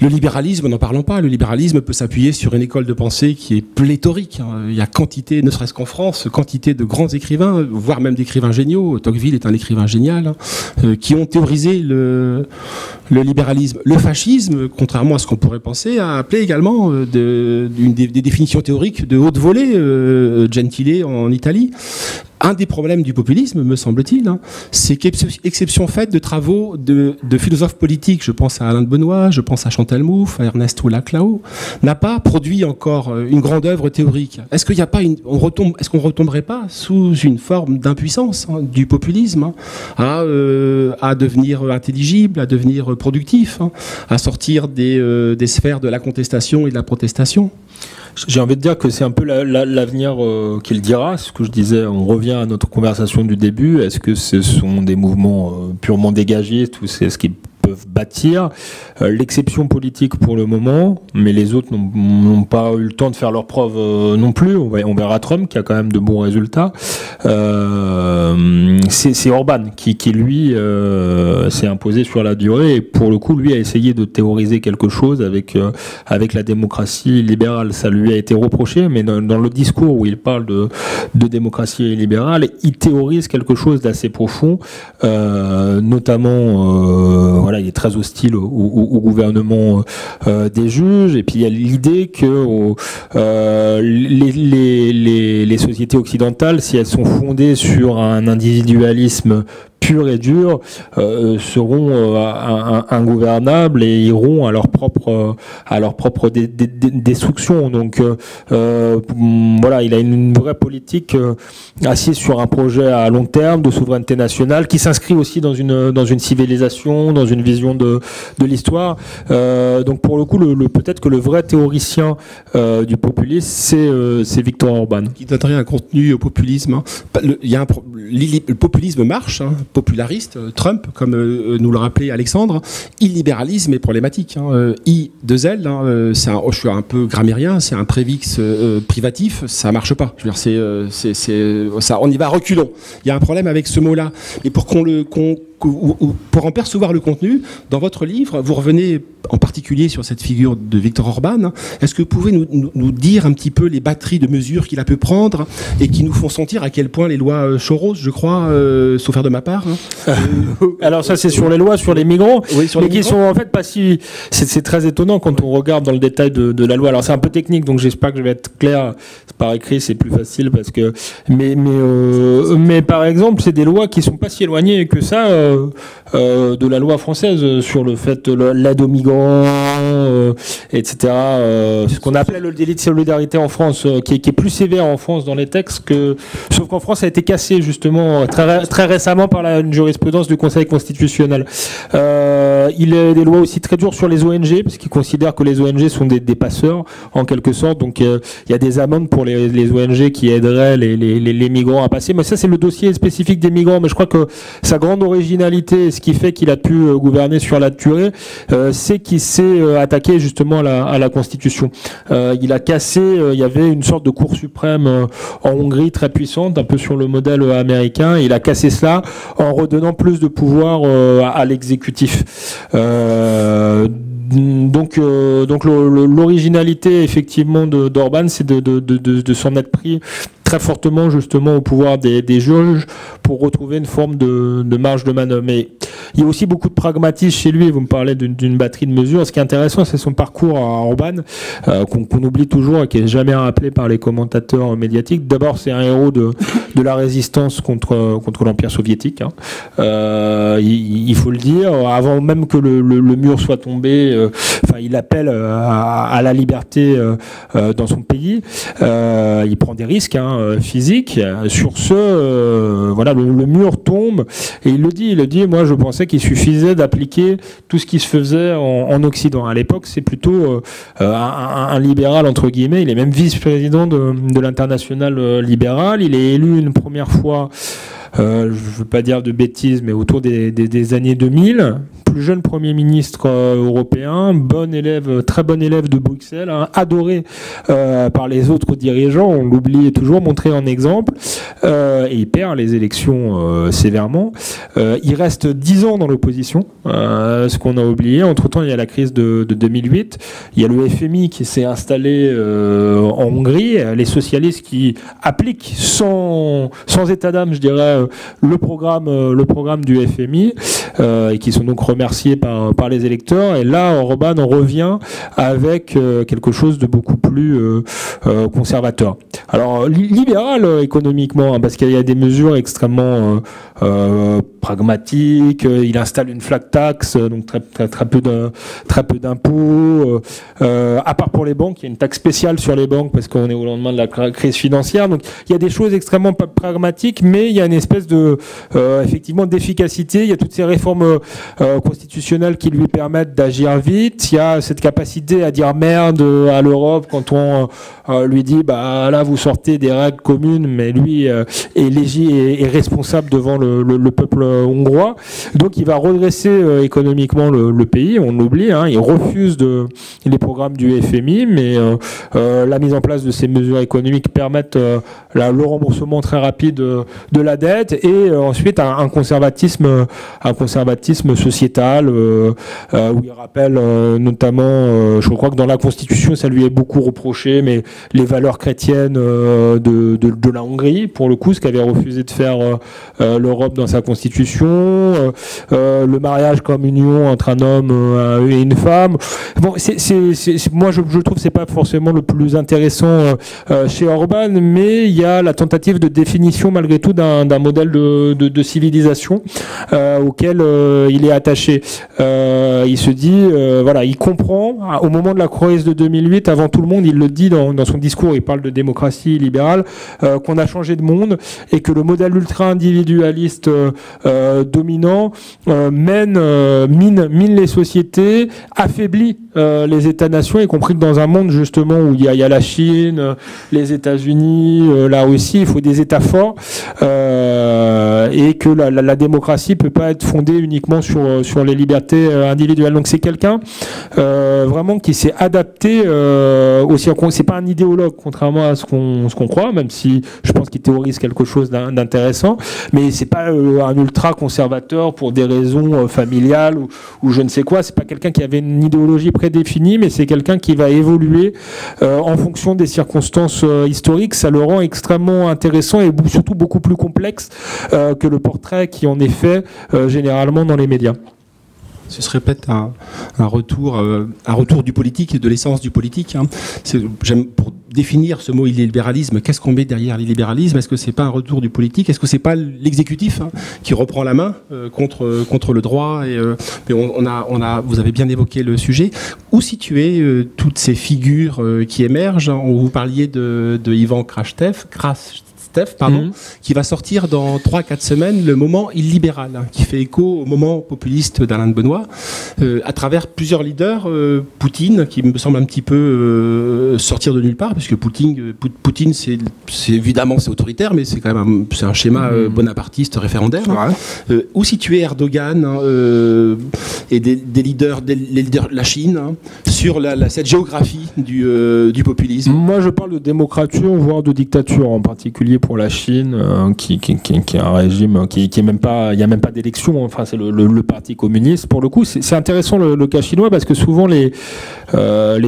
Le libéralisme, n'en parlons pas, le libéralisme peut s'appuyer sur une école de pensée qui est pléthorique. Hein. Il y a quantité, ne serait-ce qu'en France, quantité de grands écrivains, voire même d'écrivains géniaux, Tocqueville est un écrivain génial, hein, qui ont théorisé le libéralisme. Le fascisme, contrairement à ce qu'on pourrait penser, a appelé également des définitions théoriques de haute volée, Gentile en Italie. un des problèmes du populisme, me semble-t-il, hein, c'est qu'exception faite de travaux de philosophes politiques, je pense à Alain de Benoît, je pense à Chantal Mouffe, à Ernesto Laclau, n'a pas produit encore une grande œuvre théorique. Est-ce qu'il n'y a pas est-ce qu'on retomberait pas sous une forme d'impuissance du populisme à devenir intelligible, à devenir productif, à sortir des sphères de la contestation et de la protestation? J'ai envie de dire que c'est un peu l'avenir qu'il dira. Ce que je disais, on revient à notre conversation du début. Est-ce que ce sont des mouvements purement dégagistes ou c'est ce qui peuvent bâtir l'exception politique pour le moment, mais les autres n'ont pas eu le temps de faire leurs preuves non plus. On verra Trump qui a quand même de bons résultats. C'est Orban qui lui s'est imposé sur la durée et pour le coup lui a essayé de théoriser quelque chose avec la démocratie libérale. Ça lui a été reproché, mais dans le discours où il parle de démocratie libérale, il théorise quelque chose d'assez profond, notamment il est très hostile au gouvernement des juges, et puis il y a l'idée que les sociétés occidentales, si elles sont fondées sur un individualisme pur et dur, seront ingouvernables et iront à leur propre destruction. Donc voilà, il a une vraie politique assise sur un projet à long terme de souveraineté nationale qui s'inscrit aussi dans une civilisation, dans une vision de l'histoire. Donc pour le coup, peut-être que le vrai théoricien du populisme, c'est Viktor Orban. Qui donnerait un contenu au populisme. Hein. Le populisme marche, hein, populariste, Trump, comme nous le rappelait Alexandre. Illibéralisme est problématique. Hein. I2L, hein, je suis un peu grammairien, c'est un préfixe privatif, ça marche pas. Je veux dire, ça, on y va reculons. Il y a un problème avec ce mot-là. Et pour pour en percevoir le contenu, dans votre livre, vous revenez en particulier sur cette figure de Viktor Orban. Est-ce que vous pouvez nous dire un petit peu les batteries de mesures qu'il a pu prendre et qui nous font sentir à quel point les lois Soros, je crois, sauf faire de ma part. Hein, alors ça, c'est sur les lois, sur les migrants, oui, sur mais les qui migrants. sont en fait pas si... C'est très étonnant quand on regarde dans le détail de la loi. Alors c'est un peu technique, donc j'espère que je vais être clair. Par écrit, c'est plus facile parce que... Mais par exemple, c'est des lois qui sont pas si éloignées que ça de la loi française sur le fait l'aide aux migrants, etc. C'est ce qu'on appelait le délit de solidarité en France, qui est plus sévère en France dans les textes que... Sauf qu'en France, ça a été cassé justement très récemment par une jurisprudence du Conseil constitutionnel. Il y a des lois aussi très dures sur les ONG, parce qu'il considère que les ONG sont des passeurs, en quelque sorte. Donc il y a des amendes pour les ONG qui aideraient les migrants à passer. Mais ça, c'est le dossier spécifique des migrants. Mais je crois que sa grande originalité, ce qui fait qu'il a pu gouverner sur la durée, c'est qu'il s'est attaqué justement à la Constitution. Il a cassé, il y avait une sorte de Cour suprême en Hongrie très puissante, un peu sur le modèle américain. Il a cassé cela en redonnant plus de pouvoir à l'exécutif. Donc l'originalité effectivement d'Orban, c'est de s'en être pris très fortement justement au pouvoir des juges pour retrouver une forme de marge de manœuvre. Mais il y a aussi beaucoup de pragmatisme chez lui. Vous me parlez d'une batterie de mesures. Ce qui est intéressant, c'est son parcours à Orban, qu'on oublie toujours et qui est jamais rappelé par les commentateurs médiatiques. D'abord, c'est un héros de la résistance contre l'Empire soviétique. Hein. Il faut le dire. Avant même que le mur soit tombé, il appelle à la liberté dans son pays. Il prend des risques physiques. Sur ce, voilà, le mur tombe et il le dit. Moi, je pensais qu'il suffisait d'appliquer tout ce qui se faisait en Occident. À l'époque, c'est plutôt un libéral entre guillemets. Il est même vice-président de l'Internationale libérale. Il est élu une première fois. Je ne veux pas dire de bêtises, mais autour des années 2000. Plus jeune Premier ministre européen, très bon élève de Bruxelles, hein, adoré par les autres dirigeants, on l'oublie toujours, montré en exemple, et il perd les élections sévèrement. Il reste 10 ans dans l'opposition, ce qu'on a oublié. Entre-temps, il y a la crise de 2008, il y a le FMI qui s'est installé en Hongrie, les socialistes qui appliquent sans état d'âme, je dirais, le programme du FMI, et qui sont donc remis remercié par les électeurs. Et là, Orban revient avec quelque chose de beaucoup plus conservateur. Alors, libéral économiquement, hein, parce qu'il y a des mesures extrêmement pragmatiques. Il installe une flat tax, donc très peu d'impôts. À part pour les banques, il y a une taxe spéciale sur les banques parce qu'on est au lendemain de la crise financière. Donc, il y a des choses extrêmement pragmatiques, mais il y a une espèce de effectivement d'efficacité. Il y a toutes ces réformes constitutionnelles qui lui permettent d'agir vite. Il y a cette capacité à dire merde à l'Europe quand on lui dit bah là vous sortez des règles communes, mais lui est responsable devant le peuple hongrois. Donc il va redresser économiquement le pays. On l'oublie. Hein, il refuse les programmes du FMI, mais la mise en place de ces mesures économiques permettent le remboursement très rapide de la dette et ensuite un conservatisme sociétal où il rappelle notamment, je crois que dans la Constitution ça lui est beaucoup reproché, mais les valeurs chrétiennes de la Hongrie, pour le coup, ce qu'avait refusé de faire l'Europe dans sa Constitution, le mariage comme union entre un homme et une femme. Bon, moi je trouve que c'est pas forcément le plus intéressant chez Orban, mais il y a la tentative de définition malgré tout d'un modèle de civilisation auquel il est attaché. Il se dit, voilà, il comprend, au moment de la crise de 2008, avant tout le monde, il le dit dans son discours, il parle de démocratie libérale, qu'on a changé de monde et que le modèle ultra-individualiste dominant mine les sociétés, affaiblit les États-nations, y compris que dans un monde justement où il y a la Chine, les États-Unis, la Russie, il faut des États forts et que la démocratie peut pas être fondée uniquement sur les libertés individuelles. Donc c'est quelqu'un vraiment qui s'est adapté aux circonstances. C'est pas un idéologue, contrairement à ce qu'on croit, même si je pense qu'il théorise quelque chose d'intéressant, mais c'est pas un ultra conservateur pour des raisons familiales ou je ne sais quoi. C'est pas quelqu'un qui avait une idéologie prédéfinie, mais c'est quelqu'un qui va évoluer en fonction des circonstances historiques. Ça le rend extrêmement intéressant et surtout beaucoup plus complexe que le portrait qui en est fait généralement dans les médias. Ce serait peut-être un retour du politique et de l'essence du politique. Hein. Pour définir ce mot illibéralisme, qu'est-ce qu'on met derrière l'illibéralisme? Est-ce que c'est pas un retour du politique? Est-ce que c'est pas l'exécutif qui reprend la main contre le droit mais vous avez bien évoqué le sujet. Où situer toutes ces figures qui émergent? Vous parliez de Ivan Krastev, qui va sortir dans 3-4 semaines, le moment illibéral, qui fait écho au moment populiste d'Alain de Benoît, à travers plusieurs leaders. Poutine, qui me semble un petit peu sortir de nulle part, parce que Poutine c'est évidemment c'est autoritaire, mais c'est quand même un schéma bonapartiste référendaire. Où situer Erdogan et les leaders de la Chine sur cette géographie du populisme? Moi je parle de démocrature, voire de dictature, en particulier pour la Chine, qui est un régime qui est même pas, il n'y a même pas d'élection, enfin c'est le parti communiste. Pour le coup, c'est intéressant le cas chinois, parce que souvent les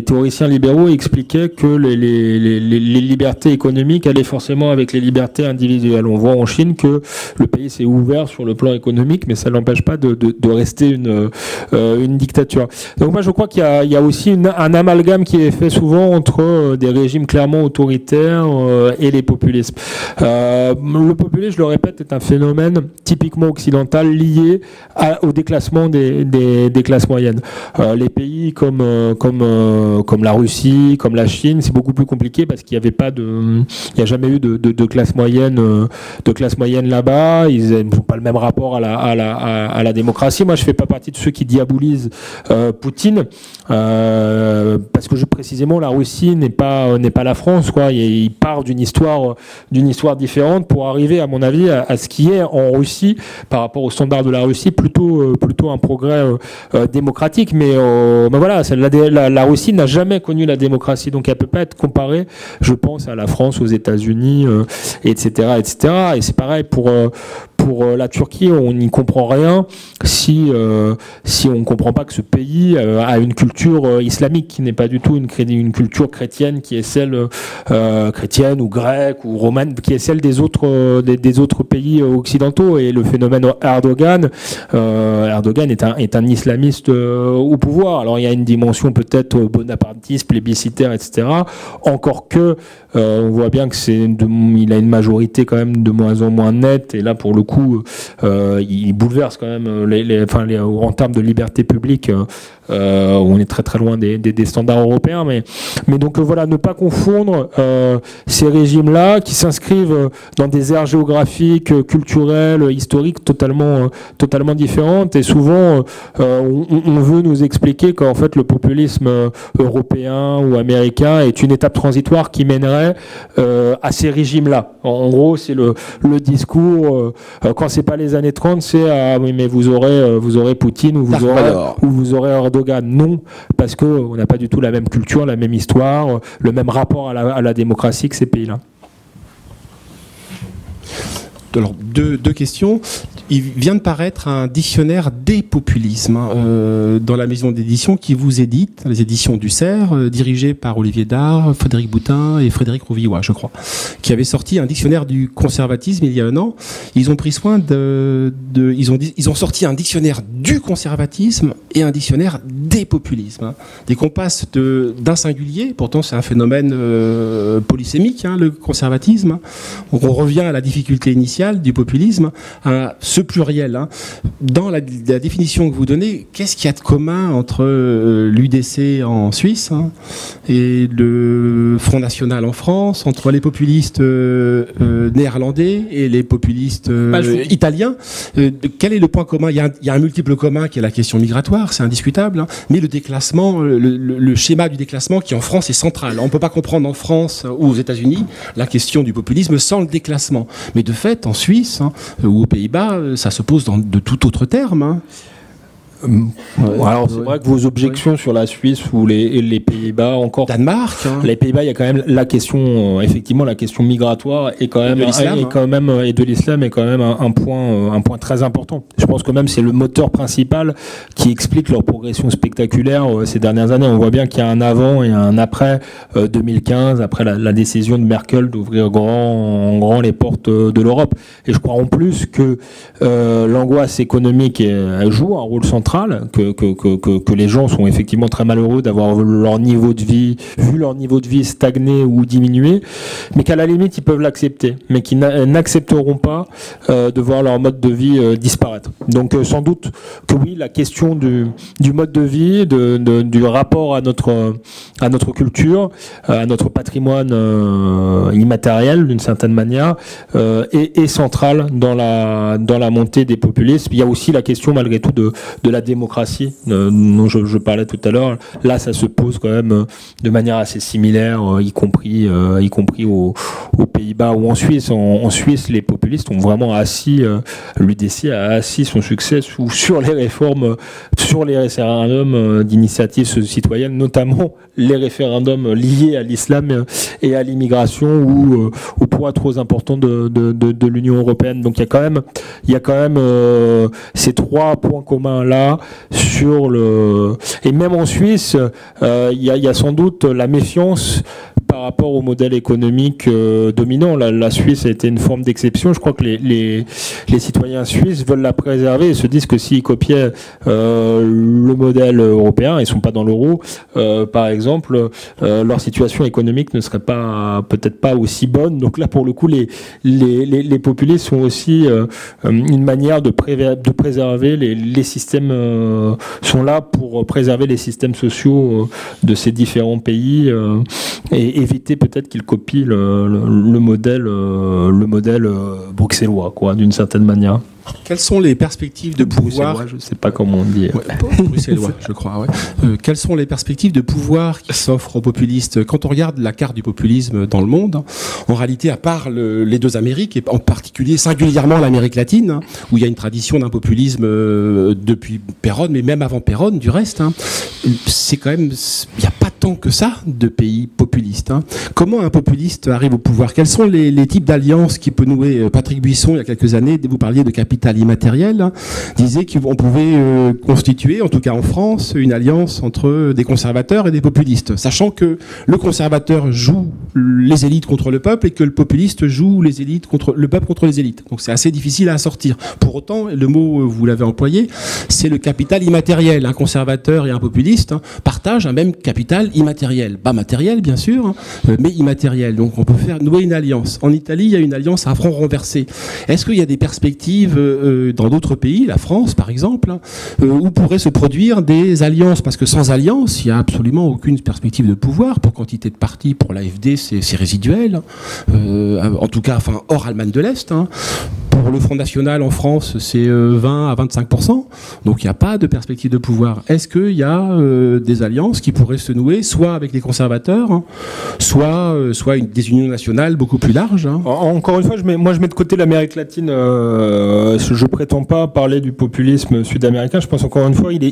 théoriciens libéraux expliquaient que les libertés économiques allaient forcément avec les libertés individuelles. On voit en Chine que le pays s'est ouvert sur le plan économique, mais ça n'empêche pas de rester une dictature. Donc moi je crois qu'il y a aussi un amalgame qui est fait souvent entre des régimes clairement autoritaires et les populismes. Le populisme, je le répète, est un phénomène typiquement occidental lié au déclassement des classes moyennes. Les pays comme la Russie, comme la Chine, c'est beaucoup plus compliqué parce qu'il n'y a jamais eu de classe moyenne là-bas. Ils n'ont pas le même rapport à la démocratie. Moi, je fais pas partie de ceux qui diabolisent Poutine parce que précisément la Russie n'est pas la France, quoi. Il part d'une histoire différente pour arriver, à mon avis, à ce qui est en Russie par rapport aux standards de la Russie plutôt un progrès démocratique. Mais voilà, la Russie n'a jamais connu la démocratie, donc elle peut pas être comparée, je pense, à la France, aux États-Unis, etc. Et c'est pareil pour la Turquie. On n'y comprend rien si on ne comprend pas que ce pays a une culture islamique qui n'est pas du tout une culture chrétienne qui est celle chrétienne ou grecque ou romaine, qui est celle des autres pays occidentaux. Et le phénomène Erdogan est un islamiste au pouvoir. Alors il y a une dimension peut-être bonapartiste, plébiscitaire, etc. Encore que on voit bien que il a une majorité quand même de moins en moins nette. Et là, pour le coup, il bouleverse quand même en termes de liberté publique. On est très très loin des standards européens, mais donc voilà, ne pas confondre ces régimes-là qui s'inscrivent dans des aires géographiques, culturelles, historiques totalement différentes, et souvent on veut nous expliquer qu'en fait le populisme européen ou américain est une étape transitoire qui mènerait à ces régimes-là. En gros, c'est le discours quand c'est pas les années 30, c'est oui, mais vous aurez Poutine ou vous aurez Erdogan. Non, parce qu'on n'a pas du tout la même culture, la même histoire, le même rapport à la démocratie que ces pays-là. Alors, deux questions. Il vient de paraître un dictionnaire des populismes dans la maison d'édition qui vous édite, les éditions du Cerf, dirigées par Olivier Dard, Frédéric Boutin et Frédéric Rouvillois, je crois, qui avait sorti un dictionnaire du conservatisme il y a un an. Ils ont pris soin ils ont sorti un dictionnaire du conservatisme et un dictionnaire des populismes. Dès qu'on passe d'un singulier, pourtant c'est un phénomène polysémique, le conservatisme, donc on revient à la difficulté initiale du populisme, à ce pluriel. Dans la définition que vous donnez, qu'est-ce qu'il y a de commun entre l'UDC en Suisse et le Front National en France, entre les populistes néerlandais et les populistes italiens? Quel est le point commun? Il y a un multiple commun qui est la question migratoire, c'est indiscutable, mais le déclassement, le schéma du déclassement qui en France est central. On ne peut pas comprendre en France ou aux États-Unis la question du populisme sans le déclassement. Mais de fait, en Suisse ou aux Pays-Bas, ça se pose de tout autre terme. Alors c'est vrai que vos objections sur la Suisse ou les Pays-Bas encore. Danemark. Les Pays-Bas, il y a quand même la question, effectivement, la question migratoire et quand même et de l'islam est quand même un point très important. Je pense que même c'est le moteur principal qui explique leur progression spectaculaire ces dernières années. On voit bien qu'il y a un avant et un après 2015, après la décision de Merkel d'ouvrir grand les portes de l'Europe. Et je crois en plus que l'angoisse économique joue un rôle central. Que les gens sont effectivement très malheureux d'avoir vu leur niveau de vie stagner ou diminuer, mais qu'à la limite ils peuvent l'accepter, mais qu'ils n'accepteront pas de voir leur mode de vie disparaître. Donc sans doute que oui, la question du mode de vie, du rapport à notre culture, à notre patrimoine immatériel d'une certaine manière, est centrale dans la montée des populismes. Il y a aussi la question malgré tout de la démocratie dont je parlais tout à l'heure. Là, ça se pose quand même de manière assez similaire, y compris aux Pays-Bas ou en Suisse. En Suisse, les populistes ont vraiment l'UDC a assis son succès sur les réformes, sur les référendums d'initiative citoyenne, notamment les référendums liés à l'islam et à l'immigration ou au poids trop important de l'Union européenne. Donc il y a quand même ces trois points communs là et même en Suisse, il y a sans doute la méfiance par rapport au modèle économique dominant. La Suisse a été une forme d'exception. Je crois que les citoyens suisses veulent la préserver et se disent que s'ils copiaient le modèle européen, ils ne sont pas dans l'euro, par exemple, leur situation économique ne serait peut-être pas aussi bonne. Donc là, pour le coup, les populistes sont aussi une manière de préserver les systèmes, sont là pour préserver les systèmes sociaux de ces différents pays et éviter peut-être qu'ils copient le modèle bruxellois, quoi, d'une certaine manière. Quelles sont les perspectives de pouvoir? Je ne sais pas comment on dit. Bruxellois, je crois. Ouais. Quelles sont les perspectives de pouvoir qui s'offrent aux populistes? Quand on regarde la carte du populisme dans le monde, en réalité, à part les deux Amériques, et en particulier singulièrement l'Amérique latine, où il y a une tradition d'un populisme depuis Péronne, mais même avant Péronne, du reste, c'est quand même, il n'y a pas tant que ça de pays populistes. Comment un populiste arrive au pouvoir? Quels sont les types d'alliances qui peut nouer? Patrick Buisson, il y a quelques années, vous parliez de capitalisme capital immatériel, hein, disait qu'on pouvait constituer, en tout cas en France, une alliance entre des conservateurs et des populistes, sachant que le conservateur joue les élites contre le peuple et que le populiste joue les élites contre le peuple contre les élites. Donc c'est assez difficile à sortir. Pour autant, le mot, vous l'avez employé, c'est le capital immatériel. Un conservateur et un populiste, hein, partagent un même capital immatériel. Pas matériel, bien sûr, hein, mais immatériel. Donc on peut nouer une alliance. En Italie, il y a une alliance à front renversé. Est-ce qu'il y a des perspectives dans d'autres pays, la France par exemple, hein, où pourraient se produire des alliances? Parce que sans alliance, il n'y a absolument aucune perspective de pouvoir. Pour quantité de partis, pour l'AfD, c'est résiduel. En tout cas, enfin, hors Allemagne de l'Est. Hein. Pour le Front National en France, c'est 20 à 25%. Donc il n'y a pas de perspective de pouvoir. Est-ce qu'il y a des alliances qui pourraient se nouer, soit avec les conservateurs, hein, soit des unions nationales beaucoup plus larges, hein? Encore une fois, je mets de côté l'Amérique latine. Je prétends pas parler du populisme sud-américain. Je pense encore une fois, il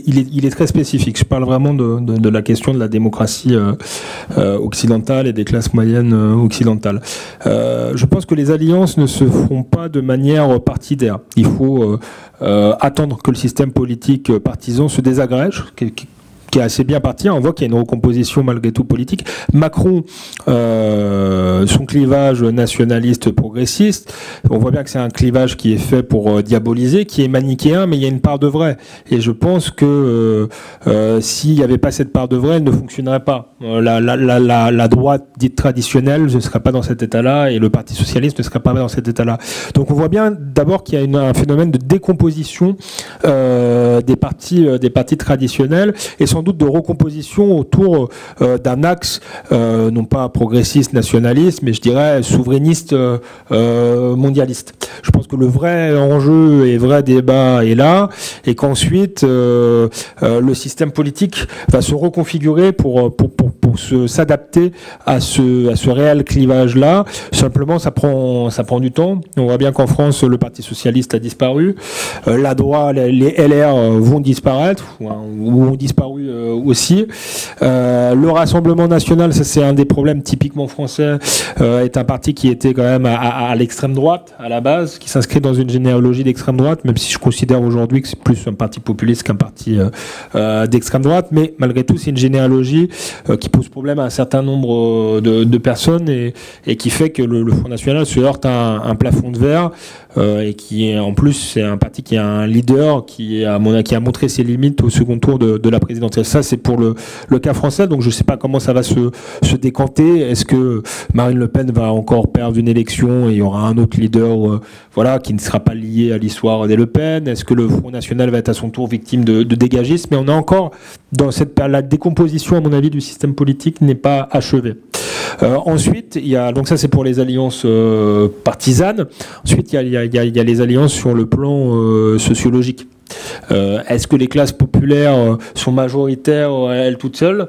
est très spécifique. Je parle vraiment de la question de la démocratie occidentale et des classes moyennes occidentales. Je pense que les alliances ne se feront pas de manière partidaire. Il faut attendre que le système politique partisan se désagrège, qui est assez bien parti. On voit qu'il y a une recomposition malgré tout politique. Macron, son clivage nationaliste progressiste, on voit bien que c'est un clivage qui est fait pour diaboliser, qui est manichéen, mais il y a une part de vrai. Et je pense que s'il n'y avait pas cette part de vrai, elle ne fonctionnerait pas. La droite dite traditionnelle ne serait pas dans cet état-là, et le Parti socialiste ne serait pas dans cet état-là. Donc on voit bien d'abord qu'il y a un phénomène de décomposition des partis traditionnels, et sans doute de recomposition autour d'un axe non pas progressiste, nationaliste, mais je dirais souverainiste, mondialiste. Je pense que le vrai enjeu et vrai débat est là, et qu'ensuite le système politique va se reconfigurer pour s'adapter à ce réel clivage-là. Simplement, ça prend du temps. On voit bien qu'en France, le Parti socialiste a disparu. La droite, les LR vont disparaître, ou ont disparu aussi. Le Rassemblement national, ça c'est un des problèmes typiquement français, est un parti qui était quand même à l'extrême droite à la base, qui s'inscrit dans une généalogie d'extrême droite, même si je considère aujourd'hui que c'est plus un parti populiste qu'un parti d'extrême droite, mais malgré tout c'est une généalogie qui pose problème à un certain nombre de personnes, et qui fait que le Front National se heurte à un plafond de verre, et qui est en plus c'est un parti qui a un leader qui a montré ses limites au second tour de la présidentielle. Ça c'est pour le cas français, donc je ne sais pas comment ça va se décanter. Est-ce que Marine Le Pen va encore perdre une élection et il y aura un autre leader qui ne sera pas lié à l'histoire des Le Pen? Est-ce que le Front National va être à son tour victime de dégagisme? Mais on est encore dans la décomposition, à mon avis, du système politique n'est pas achevée. Ensuite, il y a, donc ça c'est pour les alliances partisanes. Ensuite, il y a les alliances sur le plan sociologique. Est-ce que les classes populaires sont majoritaires elles toutes seules?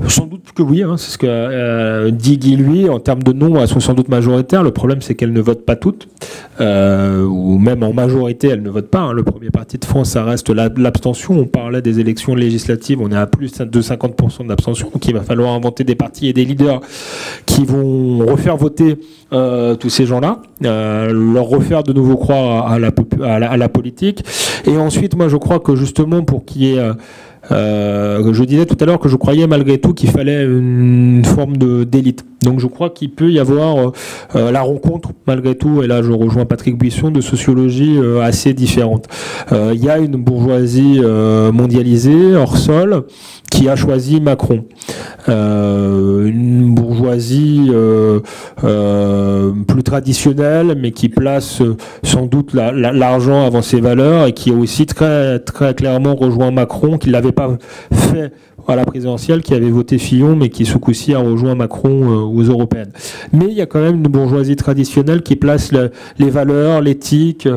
Sans doute que oui, hein, c'est ce que dit Guy, lui, en termes de nombre, elles sont sans doute majoritaires. Le problème, c'est qu'elles ne votent pas toutes, ou même en majorité, elles ne votent pas. Hein. Le premier parti de France, ça reste l'abstention. On parlait des élections législatives, on est à plus de 50% d'abstention, donc il va falloir inventer des partis et des leaders qui vont refaire voter tous ces gens-là, leur refaire de nouveau croire à la politique. Et ensuite, moi je crois que justement pour qu'il y ait je disais tout à l'heure que je croyais malgré tout qu'il fallait une forme d'élite. Donc je crois qu'il peut y avoir la rencontre malgré tout, et là je rejoins Patrick Buisson, de sociologie assez différente. Il y a une bourgeoisie mondialisée, hors sol, qui a choisi Macron. Une bourgeoisie plus traditionnelle, mais qui place sans doute l'argent avant ses valeurs, et qui a aussi très, très clairement rejoint Macron, qui ne l'avait pas fait à la présidentielle, qui avait voté Fillon, mais qui ce coup-ci a rejoint Macron aux européennes. Mais il y a quand même une bourgeoisie traditionnelle qui place les valeurs, l'éthique,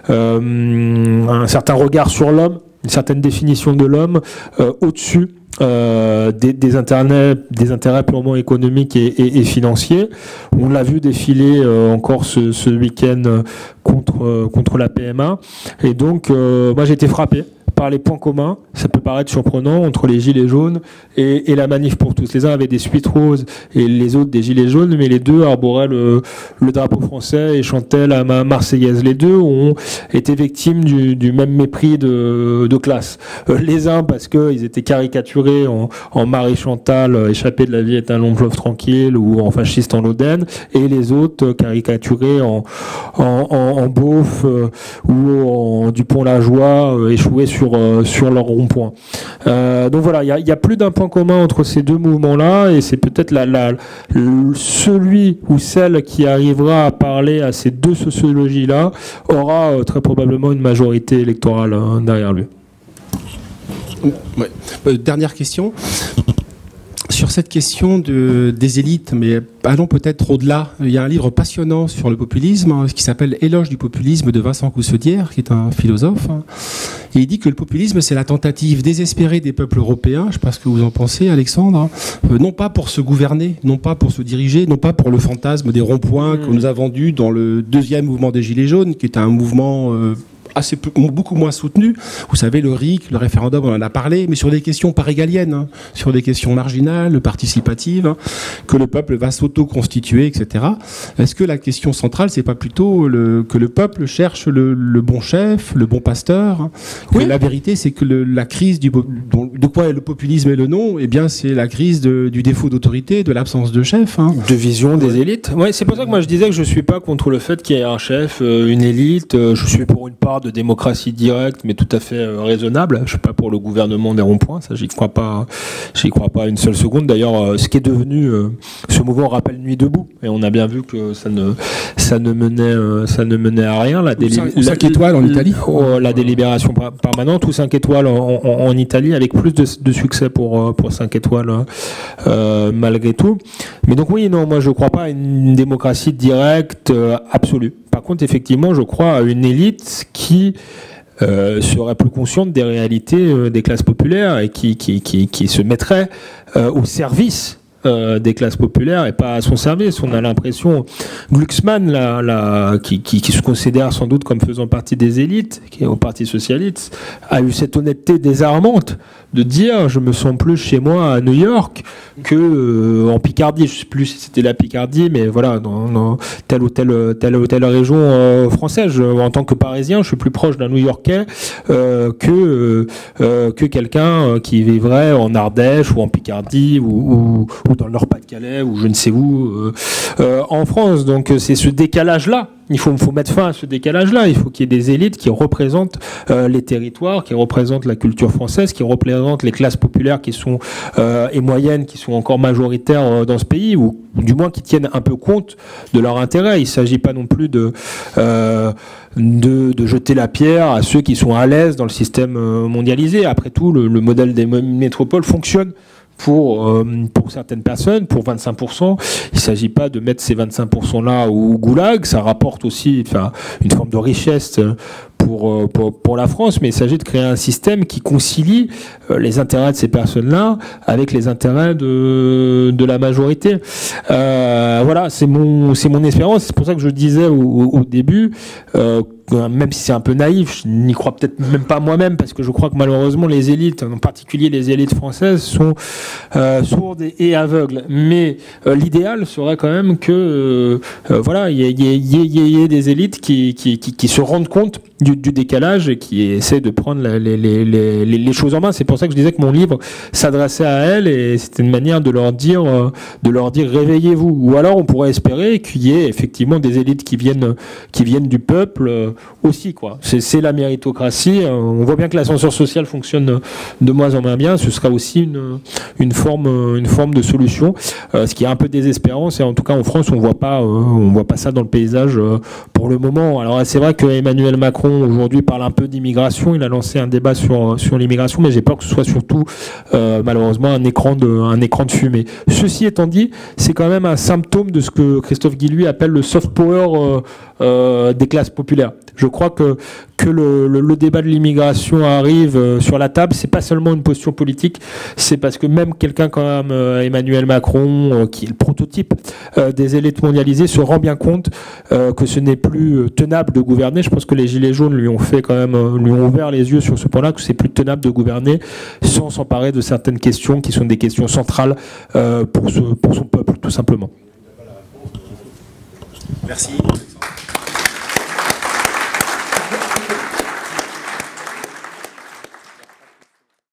un certain regard sur l'homme, une certaine définition de l'homme au-dessus des intérêts purement économiques et financiers. On l'a vu défiler encore ce week-end contre la PMA. Et donc, moi j'ai été frappé par les points communs. Ça peut paraître surprenant entre les gilets jaunes et la manif pour tous. Les uns avaient des suites roses et les autres des gilets jaunes, mais les deux arboraient le drapeau français et chantaient la Marseillaise. Les deux ont été victimes du même mépris de classe. Les uns parce qu'ils étaient caricaturés en Marie Chantal, échappée de la vie est un long fleuve tranquille, ou en fasciste en Lodène, et les autres caricaturés en beauf ou en Dupont-la-Joie, échoués sur leur rond-point. Donc voilà, il y a plus d'un point commun entre ces deux mouvements-là, et c'est peut-être celui ou celle qui arrivera à parler à ces deux sociologies-là aura très probablement une majorité électorale derrière lui. Ouais. Dernière question. Sur cette question des élites, mais allons peut-être au-delà. Il y a un livre passionnant sur le populisme qui s'appelle Éloge du populisme de Vincent Coussedière, qui est un philosophe. Et il dit que le populisme, c'est la tentative désespérée des peuples européens, je ne sais pas ce que vous en pensez, Alexandre, non pas pour se gouverner, non pas pour se diriger, non pas pour le fantasme des ronds-points qu'on nous a vendus dans le deuxième mouvement des Gilets jaunes, qui est un mouvement beaucoup moins soutenu. Vous savez, le RIC, le référendum, on en a parlé, mais sur des questions pas régaliennes, sur des questions marginales, participatives, que le peuple va s'auto-constituer, etc. Est-ce que la question centrale, c'est pas plutôt que le peuple cherche le bon chef, le bon pasteur, que la vérité, c'est que la crise de quoi est le populisme et le nom, eh bien, c'est la crise du défaut d'autorité, de l'absence de chef. De vision des élites. Ouais, c'est pour ça que moi je disais que je suis pas contre le fait qu'il y ait un chef, une élite. Je suis pour une part de démocratie directe, mais tout à fait raisonnable. Je suis pas pour le gouvernement des ronds-points, ça j'y crois pas une seule seconde. D'ailleurs, ce qui est devenu ce mouvement rappelle Nuit debout, et on a bien vu que ça ne menait à rien. Ou 5 étoiles en Italie. La délibération permanente, ou 5 étoiles en Italie, avec plus de succès pour 5 étoiles malgré tout. Mais donc oui, non, moi je crois pas à une démocratie directe absolue. Par contre, effectivement, je crois à une élite qui serait plus consciente des réalités des classes populaires et qui se mettrait au service des classes populaires et pas à son service. On a l'impression, Glucksmann, qui se considère sans doute comme faisant partie des élites, qui est au Parti socialiste, a eu cette honnêteté désarmante de dire je me sens plus chez moi à New York que en Picardie. Je sais plus si c'était la Picardie, mais voilà, dans telle ou telle région française. En tant que Parisien, je suis plus proche d'un New-Yorkais que quelqu'un qui vivrait en Ardèche ou en Picardie ou dans le Nord-Pas-de-Calais ou je ne sais où en France. Donc c'est ce décalage-là. Il faut mettre fin à ce décalage-là. Il faut qu'il y ait des élites qui représentent les territoires, qui représentent la culture française, qui représentent les classes populaires qui sont et moyennes, qui sont encore majoritaires dans ce pays, ou du moins qui tiennent un peu compte de leurs intérêts. Il ne s'agit pas non plus de jeter la pierre à ceux qui sont à l'aise dans le système mondialisé. Après tout, le modèle des métropoles fonctionne pour certaines personnes, pour 25%. Il ne s'agit pas de mettre ces 25%-là au goulag. Ça rapporte aussi une forme de richesse pour la France, mais il s'agit de créer un système qui concilie les intérêts de ces personnes-là avec les intérêts de la majorité. Voilà, c'est mon espérance. C'est pour ça que je disais au début, même si c'est un peu naïf, je n'y crois peut-être même pas moi-même, parce que je crois que malheureusement les élites, en particulier les élites françaises, sont sourdes et aveugles. Mais l'idéal serait quand même que voilà, il y ait des élites qui se rendent compte du décalage et qui essaient de prendre les choses en main. C'est pour ça que je disais que mon livre s'adressait à elles, et c'était une manière de leur dire réveillez-vous. Ou alors on pourrait espérer qu'il y ait effectivement des élites qui viennent du peuple aussi, quoi. C'est la méritocratie. On voit bien que l'ascenseur social fonctionne de moins en moins bien. Ce sera aussi une forme de solution. Ce qui est un peu désespérant, c'est en tout cas en France, on voit pas ça dans le paysage pour le moment. Alors c'est vrai que Emmanuel Macron aujourd'hui parle un peu d'immigration. Il a lancé un débat sur l'immigration, mais j'ai peur que ce soit surtout malheureusement un écran de fumée. Ceci étant dit, c'est quand même un symptôme de ce que Christophe Guilluy appelle le soft power des classes populaires. Je crois que que le débat de l'immigration arrive sur la table, c'est pas seulement une posture politique, c'est parce que même quelqu'un comme Emmanuel Macron, qui est le prototype des élites mondialisées, se rend bien compte que ce n'est plus tenable de gouverner. Je pense que les Gilets jaunes lui ont ouvert les yeux sur ce point-là, que c'est plus tenable de gouverner sans s'emparer de certaines questions qui sont des questions centrales pour son peuple, tout simplement. Merci.